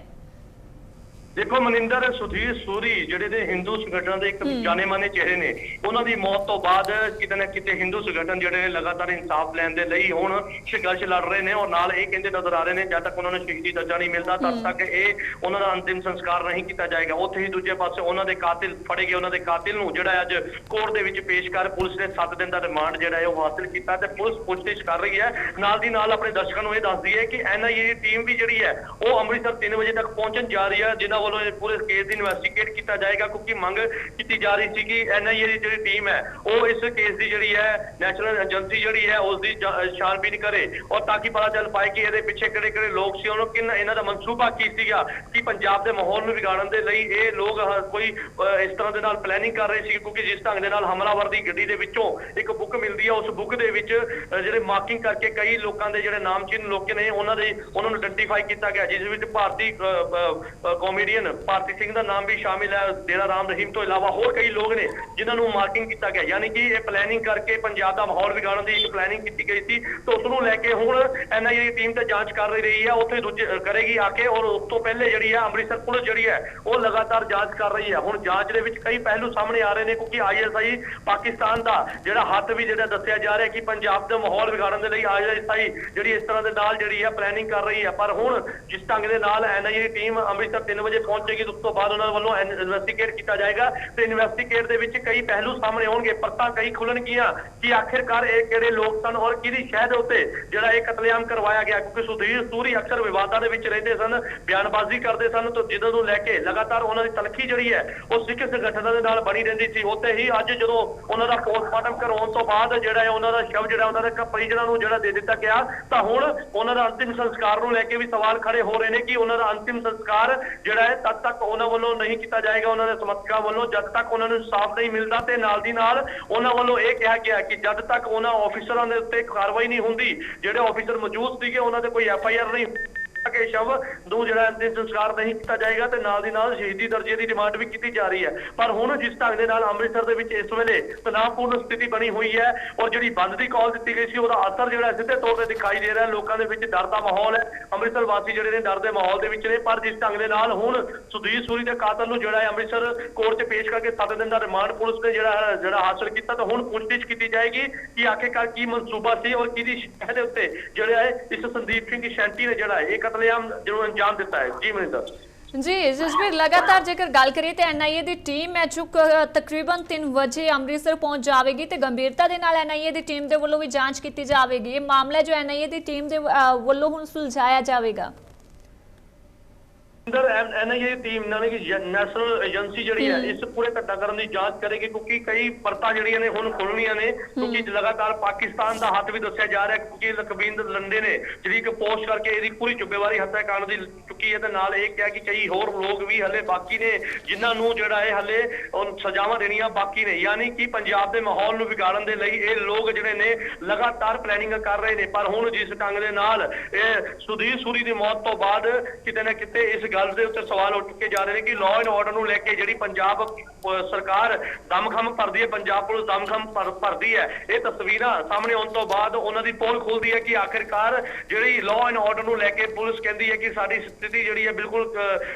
Speaker 6: देखो मनिंदर, सुधीर सूरी ਜਿਹੜੇ ਨੇ ਹਿੰਦੂ ਸੰਗਠਨ ਦੇ ਇੱਕ ਜਾਣੇ ਮਾਨੇ ਚਿਹਰੇ ਨੇ, ਉਹਨਾਂ ਦੀ ਮੌਤ ਤੋਂ ਬਾਅਦ ਕਿਤੇ ਨਾ ਕਿਤੇ ਹਿੰਦੂ ਸੰਗਠਨ ਜਿਹੜੇ ਨੇ ਲਗਾਤਾਰ ਇਨਸਾਫ ਲੈਣ ਦੇ ਲਈ ਹੁਣ ਸੰਘਰਸ਼ ਲੜ ਰਹੇ ਨੇ ਔਰ ਨਾਲ ਇਹ ਕਹਿੰਦੇ ਨਜ਼ਰ ਆ ਰਹੇ ਨੇ ਜਦ ਤੱਕ ਉਹਨਾਂ ਨੂੰ ਸ਼ਹੀਦੀ ਦਰਜਾ ਨਹੀਂ ਮਿਲਦਾ ਤਦ ਤੱਕ ਇਹ ਉਹਨਾਂ ਦਾ ਅੰਤਿਮ ਸੰਸਕਾਰ ਨਹੀਂ ਕੀਤਾ ਜਾਏਗਾ। ਉੱਥੇ ਹੀ ਦੂਜੇ ਪਾਸੇ ਉਹਨਾਂ ਦੇ ਕਾਤਿਲ ਫੜੇ ਗਏ, ਉਹਨਾਂ ਦੇ ਕਾਤਿਲ ਨੂੰ ਜਿਹੜਾ ਅੱਜ ਕੋਰਟ ਦੇ ਵਿੱਚ ਪੇਸ਼ ਕਰ ਪੁਲਿਸ ਨੇ 7 ਦਿਨ ਦਾ ਰਿਮਾਂਡ ਜਿਹੜਾ ਹੈ ਉਹ ਹਾਸਲ ਕੀਤਾ ਤੇ ਪੁਲਿਸ ਪੁੱਛਗਿੱਛ ਕਰ ਰਹੀ ਹੈ। ਨਾਲ ਦੀ ਨਾਲ ਆਪਣੇ ਦਰਸ਼ਕਾਂ ਨੂੰ ਇਹ ਦੱਸਦੀ ਹੈ ਕਿ NIA ਦੀ ਟੀਮ ਵੀ ਜਿਹੜੀ ਹੈ ਉਹ ਅੰਮ੍ਰਿਤਸਰ 3 ਵਜੇ ਤੱਕ ਪਹੁੰਚਣ ਜਾ ਰਹੀ ਹੈ, ਜਿਨ੍ਹਾਂ ਵੱਲੋਂ पूरे केस की इन्वेस्टिगेट किया जाएगा क्योंकि मंग की जा रही थी कि NIA की जी टीम है वो इस केस की जी है नैशनल एजेंसी जी है उसकी छानबीन करे और ताकि पता चल पाए कि ये पिछे किहड़े लोग सी किन इन्हां दा मनसूबा की सीगा कि पंजाब के माहौल में बिगाड़न दे लई ये लोग कोई इस तरह के नाल प्लैनिंग कर रहे सी क्योंकि जिस ढंग दे नाल हमलावर की गड्डी दे विचों एक बुक मिलती है उस बुक दे विच जिहड़े मार्किंग करके कई लोगों के जिहड़े नामचीन लोग ने उन्होंने आइडेंटिफाई किया गया जिस विच भारती कॉमेडियन भारती सिंह का नाम भी शामिल है, डेरा राम रहीम तो इलावा होर कई लोग ने जिन्होंने मार्किंग किया गया, यानी कि ये प्लैनिंग करके पंजाब का माहौल बिगाड़न की एक प्लैनिंग की गई थी। तो उसनूं लैके हुण NIA की टीम तो जांच कर रही है, उत्थे दूजे करेगी आके और उस तो पहले जिहड़ी है अमृतसर पुलिस जिहड़ी है वो लगातार जांच कर रही है। हुण जांच दे विच कई पहलू सामने आ रहे हैं क्योंकि ISI पाकिस्तान का जिहड़ा हत्थ भी जिहड़ा दस्सिया जा रहा है कि पंजाब का माहौल बिगाड़न दे लई ISI जिहड़ी इस तरह दे नाल जिहड़ी है प्लैनिंग कर रही है। पर हुण जिस ढंग दे नाल NIA की टीम अमृतसर 3 वजे पहुंचेगी उस तो बाद उन्होंने वालों इन्वेस्टिगेट किया जाएगा तो इन्वेस्टिगेट दे विच कई पहलू सामने आउणगे, परतां कई खुलणगियां कि आखिरकार ये किहड़े लोग सन और किहदी शहद उत्ते जिहड़ा ये कतलेआम करवाया गया क्योंकि सुधीर सूरी अक्सर विवादां दे विच रहिंदे सन, बयानबाजी करदे सन। तो जिन्हां नूं लैके लगातार उन्हां दी तलखी जिहड़ी है वो सिख संगठनां दे नाल बनी रहिंदी सी। उत्ते ही अज जदों उन्हां दा पोस्टमार्टम करवाउण तो बाद जिहड़ा है उन्हां दा शव जिहड़ा उन्हां दे परिजनां नूं जिहड़ा दे दित्ता गया तां हुण उन्हां दा अंतिम संस्कार नूं लैके भी सवाल खड़े हो रहे ने कि उन्हां दा अंतिम संस्कार जिहड़ा है तद तक उन्हां वल्लों नहीं किया जाएगा, उन्होंने समर्थकों वालों जब तक उन्होंने इंसाफ नहीं मिलता ते नाल दी नाल उन्होंने वालों यह कहा गया कि जब तक उन्होंने ऑफिसरों के उत्ते कार्रवाई नहीं होंदी जिहड़े ऑफिसर मौजूद थे उन्होंने कोई FIR नहीं के शव नूं जिहड़ा अंतिम संस्कार नहीं किया जाएगा ते नाल दी नाल शहीदी दर्जे की डिमांड भी की जा रही है। पर हुण जिस ढंग दे नाल अमृतसर दे विच इस वेले तनावपूर्ण स्थिति बनी हुई है और जिहड़ी बंद दी कॉल दी गई सी उहदा असर जिहड़ा सीधे तौर ते दिखाई दे रहा है, लोकां दे विच डर दा माहौल है, अमृतसर वासी जिहड़े ने डर दे माहौल दे विच ने। पर जिस ढंग दे नाल हुण सुधीर सूरी दे कातल नूं जिहड़ा है अमृतसर कोर्ट 'च पेश करके 7 दिन दा रिमांड पुलिस ने जिहड़ा हासिल कीता तो हुण पुछगिछ कीती जाएगी कि आखिरकार की मनसूबा सी और किहदी शह दे उत्ते जिहड़ा है इस संदीप सिंह शैंटी ने जिहड़ा है कतलेआम जिहड़ा अंजाम दिता है। जी मनिंदर
Speaker 1: जी जसबीर, लगातार जेकर गल करिए तो NIA की टीम है जो तकरीबन 3 बजे अमृतसर पहुंच जाएगी तो गंभीरता के नाल NIA की टीम के वलों भी जांच की जाएगी। ये मामला जो NIA की टीम के वलों हुण सुलझाया जाएगा।
Speaker 6: एनआईए टीम यानी कि नेशनल एजेंसी जी है इस पूरे घटनाक्रम की जांच करेगी क्योंकि कई परतां जड़ियां ने हुण खुलणियां ने क्योंकि लगातार पाकिस्तान का हाथ भी दस्सिया जा रहा है क्योंकि लखविंदर लंडे ने जी एक पोस्ट करके इसकी पूरी जुम्मेवारी हत्याकांड की चुकी है ते नाल ये कहा कि कई होर लोग भी हले बाकी ने जिन्होंने जिहड़ा है हले सजावां देनियां बाकी ने यानी कि पंजाब के माहौल नूं बिगाड़न दे लई ये लोग जिहड़े ने लगातार प्लैनिंग कर रहे हैं पर हुण जिस ढंग दे नाल सुधीर सूरी की मौत तो बाद किते ना किते इस गल ਦੇ ਉੱਤੇ ਸਵਾਲ ਉੱਠ ਕੇ ਜਾ ਰਹੇ ਨੇ ਕਿ ਲਾਅ ਐਂਡ ਆਰਡਰ ਨੂੰ ਲੈ ਕੇ ਜਿਹੜੀ ਪੰਜਾਬ ਸਰਕਾਰ ਦਮਖਮ ਭਰਦੀ ਹੈ ਪੰਜਾਬ ਪੁਲਿਸ ਦਮਖਮ ਭਰਦੀ ਹੈ ਇਹ ਤਸਵੀਰਾਂ ਸਾਹਮਣੇ ਆਉਣ ਤੋਂ ਬਾਅਦ ਉਹਨਾਂ ਦੀ ਪੋਲ ਖੁੱਲਦੀ ਹੈ ਕਿ ਆਖਿਰਕਾਰ ਜਿਹੜੀ ਲਾਅ ਐਂਡ ਆਰਡਰ ਨੂੰ ਲੈ ਕੇ ਪੁਲਿਸ ਕਹਿੰਦੀ ਹੈ ਕਿ ਸਾਡੀ ਸਥਿਤੀ ਜਿਹੜੀ ਹੈ ਬਿਲਕੁਲ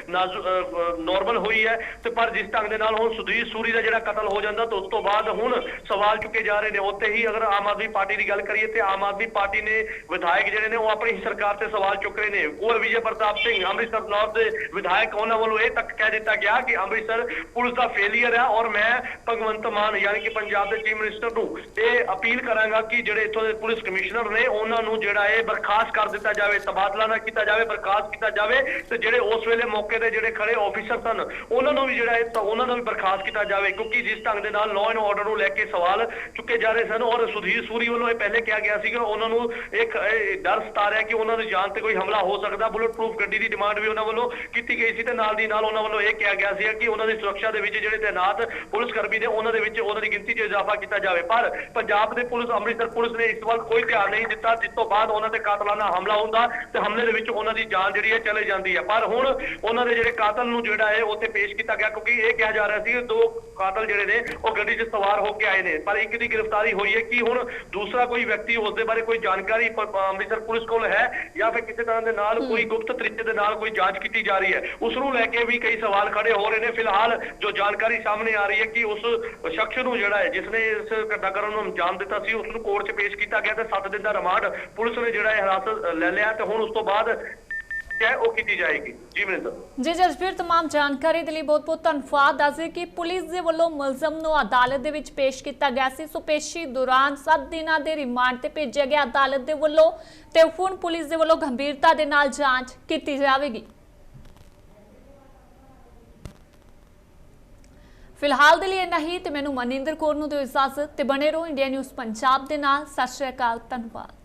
Speaker 6: ਨਾਰਮਲ ਹੋਈ ਹੈ ਤੇ ਪਰ ਜਿਸ ਢੰਗ ਦੇ ਨਾਲ ਹੁਣ ਸੁਧੀਰ ਸੂਰੀ ਦਾ ਜਿਹੜਾ ਕਤਲ ਹੋ ਜਾਂਦਾ ਤਾਂ ਉਸ ਤੋਂ ਬਾਅਦ ਹੁਣ ਸਵਾਲ ਚੁੱਕੇ ਜਾ ਰਹੇ ਨੇ ਉੱਤੇ ਹੀ ਅਗਰ ਆਮ ਆਦਮੀ ਪਾਰਟੀ ਦੀ ਗੱਲ ਕਰੀਏ ਤੇ ਆਮ ਆਦਮੀ ਪਾਰਟੀ ਨੇ ਵਿਧਾਇਕ ਜਿਹੜੇ ਨੇ ਉਹ ਆਪਣੀ ਸਰਕਾਰ ਤੇ ਸਵਾਲ ਚੁੱਕ ਰਹੇ ਨੇ ਕੁੰਵਰ ਵਿਜੇ ਪ੍ਰਤਾਪ ਸਿੰਘ ਅੰਮ੍ਰਿਤਸਰ ਨੌਰਥ ਦੇ ਵਿਧਾਇਕ ਉਹਨਾਂ ਵੱਲੋਂ ਇਹ ਤੱਕ ਕਹਿ ਦਿੱਤਾ ਗਿਆ ਕਿ ਅੰਮ੍ਰਿਤਸਰ ਪੁਲਿਸ ਦਾ ਫੇਲੀਅਰ ਹੈ ਔਰ ਮੈਂ ਭਗਵੰਤ ਮਾਨ ਯਾਨੀ ਕਿ ਪੰਜਾਬ ਦੇ ਚੀਫ ਮਿਨਿਸਟਰ ਨੂੰ ਇਹ ਅਪੀਲ ਕਰਾਂਗਾ ਕਿ ਜਿਹੜੇ ਇੱਥੋਂ ਦੇ ਪੁਲਿਸ ਕਮਿਸ਼ਨਰ ਨੇ ਉਹਨਾਂ ਨੂੰ ਜਿਹੜਾ ਇਹ ਬਰਖਾਸਤ ਕਰ ਦਿੱਤਾ ਜਾਵੇ ਤਬਾਦਲਾ ਨਾ ਕੀਤਾ ਜਾਵੇ ਬਰਖਾਸਤ ਕੀਤਾ ਜਾਵੇ ਤੇ ਜਿਹੜੇ ਉਸ ਵੇਲੇ ਮੌਕੇ ਤੇ ਜਿਹੜੇ ਖੜੇ ਆਫੀਸਰ ਸਨ ਉਹਨਾਂ ਨੂੰ ਵੀ ਜਿਹੜਾ ਇਹ ਉਹਨਾਂ ਨੂੰ ਵੀ ਬਰਖਾਸਤ ਕੀਤਾ ਜਾਵੇ ਕਿਉਂਕਿ ਜਿਸ ਢੰਗ ਦੇ ਨਾਲ ਲਾਅ ਐਂਡ ਆਰਡਰ ਨੂੰ ਲੈ ਕੇ ਸਵਾਲ ਚੁੱਕੇ ਜਾ ਰਹੇ ਸਨ ਔਰ ਸੁਧੀਰ ਸੂਰੀ ਵੱਲੋਂ ਇਹ ਪਹਿਲੇ ਕਿਹਾ ਗਿਆ ਸੀਗਾ ਉਹਨਾਂ ਨੂੰ ਇੱਕ ਡਰ ਸਤਾ ਰਿਹਾ ਕਿ ਉਹਨਾਂ ਦੀ ਜਾਨ ਤੇ ਕੋਈ ਹਮਲਾ ਹੋ ਸਕਦਾ ਬੁਲਟ ਪ੍ਰੂਫ ਗੱਡੀ ਦੀ ਡਿਮਾਂਡ ਵੀ ਉਹਨਾਂ ਵੱਲੋਂ ਕੀਤੀ ਗਈ ਸੀ ਤੇ ਨਾਲ ਦੀ ਨਾਲ ਉਹਨਾਂ ਵੱਲੋਂ ਇਹ ਕਿਹਾ ਗਿਆ ਸੀ ਕਿ ਉਹਨਾਂ ਦੀ ਸੁਰੱਖਿਆ ਦੇ ਵਿੱਚ ਜਿਹੜੇ ਤੈਨਾਤ ਪੁਲਿਸ ਕਰਮੀ ਨੇ ਉਹਨਾਂ ਦੇ ਵਿੱਚ ਉਹਨਾਂ ਦੀ ਗਿਣਤੀ 'ਚ ਇਜ਼ਾਫਾ ਕੀਤਾ ਜਾਵੇ ਪਰ ਪੰਜਾਬ ਦੇ ਪੁਲਿਸ ਅੰਮ੍ਰਿਤਸਰ ਪੁਲਿਸ ਨੇ ਇਸ ਵੱਲ ਕੋਈ ਧਿਆਨ ਨਹੀਂ ਦਿੱਤਾ ਜਿਸ ਤੋਂ ਬਾਅਦ ਉਹਨਾਂ ਤੇ ਕਾਤਲਾਨਾ ਹਮਲਾ ਹੁੰਦਾ ਤੇ ਹਮਲੇ ਦੇ ਵਿੱਚ ਉਹਨਾਂ ਦੀ ਜਾਨ ਜਿਹੜੀ ਹੈ ਚਲੇ ਜਾਂਦੀ ਹੈ ਪਰ ਹੁਣ ਉਹਨਾਂ ਦੇ ਜਿਹੜੇ ਕਾਤਲ ਨੂੰ ਜਿਹੜਾ ਹੈ ਉੱਥੇ ਪੇਸ਼ ਕੀਤਾ ਗਿਆ ਕਿਉਂਕਿ ਇਹ ਕਿਹਾ ਜਾ ਰਿਹਾ ਸੀ ਦੋ ਕਾਤਲ ਜਿਹੜੇ ਨੇ ਉਹ ਗੱਡੀ 'ਚ ਸਵਾਰ ਹੋ ਕੇ ਆਏ ਨੇ ਪਰ ਇੱਕ ਦੀ ਗ੍ਰਿਫਤਾਰੀ ਹੋਈ ਹੈ ਕਿ ਹੁਣ ਦੂਸਰਾ ਕੋਈ ਵਿਅਕਤੀ ਉਸ ਦੇ ਬਾਰੇ ਕੋਈ ਜਾਣਕਾਰੀ ਅੰਮ੍ਰਿਤਸਰ ਪੁਲਿਸ ਕੋਲ ਹੈ ਜਾਂ ਫਿਰ ਕਿਸੇ ਤਰ੍ਹਾਂ ਦੇ ਨਾਲ ਕੋਈ ਗੁਪਤ ਤਰੀਕੇ ਦੇ ਨਾਲ ਕੋਈ ਜਾਂਚ ਕੀਤੀ ਜਾ ਰਹੀ ਹੈ ਉਸ ਨੂੰ ਲੈ ਕੇ ਵੀ ਕਈ ਸਵਾਲ ਖੜੇ ਹੋ ਰਹੇ ਨੇ ਫਿਲਹਾਲ ਜੋ ਜਾਣਕਾਰੀ ਸਾਹਮਣੇ ਆ ਰਹੀ ਹੈ ਕਿ ਉਸ ਸ਼ਖਸ ਨੂੰ ਜਿਹੜਾ ਹੈ ਜਿਸ ਨੇ ਇਸ ਘਟਨਾਕ੍ਰਮ ਨੂੰ ਅੰਜਾਮ ਦਿੱਤਾ ਸੀ ਉਸ ਨੂੰ ਕੋਰਟ 'ਚ ਪੇਸ਼ ਕੀਤਾ ਗਿਆ ਤੇ 7 ਦਿਨ ਦਾ ਰਿਮਾਂਡ ਪੁਲਿਸ ਨੇ ਜਿਹੜਾ ਹਿਰਾਸਤ ਲੈ ਲਿਆ ਤੇ ਹੁਣ ਉਸ ਤੋਂ ਬਾਅਦ ਉਹ ਕੀਤੀ ਜਾਏਗੀ ਜੀ ਮਨਿੰਦਰ
Speaker 1: ਜੀ ਜਸਵੀਰ तमाम ਜਾਣਕਾਰੀ ਦੇ ਲਈ ਬਹੁਤ-ਬਹੁਤ ਧੰਨਵਾਦ। ਦੱਸਦੇ ਕਿ ਪੁਲਿਸ ਦੇ ਵੱਲੋਂ ਮੁਲਜ਼ਮ ਨੂੰ ਅਦਾਲਤ ਦੇ ਵਿੱਚ ਪੇਸ਼ ਕੀਤਾ ਗਿਆ ਸੀ ਸੋ ਪੇਸ਼ੀ ਦੌਰਾਨ 7 ਦਿਨਾਂ ਦੇ ਰਿਮਾਂਡ ਤੇ ਭੇਜਿਆ ਗਿਆ ਅਦਾਲਤ ਦੇ ਵੱਲੋਂ ਤੇ ਹੁਣ ਪੁਲਿਸ ਦੇ ਵੱਲੋਂ ਗੰਭੀਰਤਾ ਦੇ ਨਾਲ ਜਾਂਚ ਕੀਤੀ ਜਾਵੇਗੀ। ਫਿਲਹਾਲ ਦੇ ਲਈ ਇੰਨਾ ਹੀ ਤੇ ਮੈਨੂੰ ਮਨਿੰਦਰ ਕੌਰ ਨੂੰ ਦਿਓ ਇਜਾਜ਼ਤ ਤੇ ਬਣੇ ਰਹੋ ਇੰਡੀਆ ਨਿਊਜ਼ ਪੰਜਾਬ ਦੇ ਨਾਲ। ਸਤਿ ਸ਼੍ਰੀ ਅਕਾਲ, ਧੰਨਵਾਦ।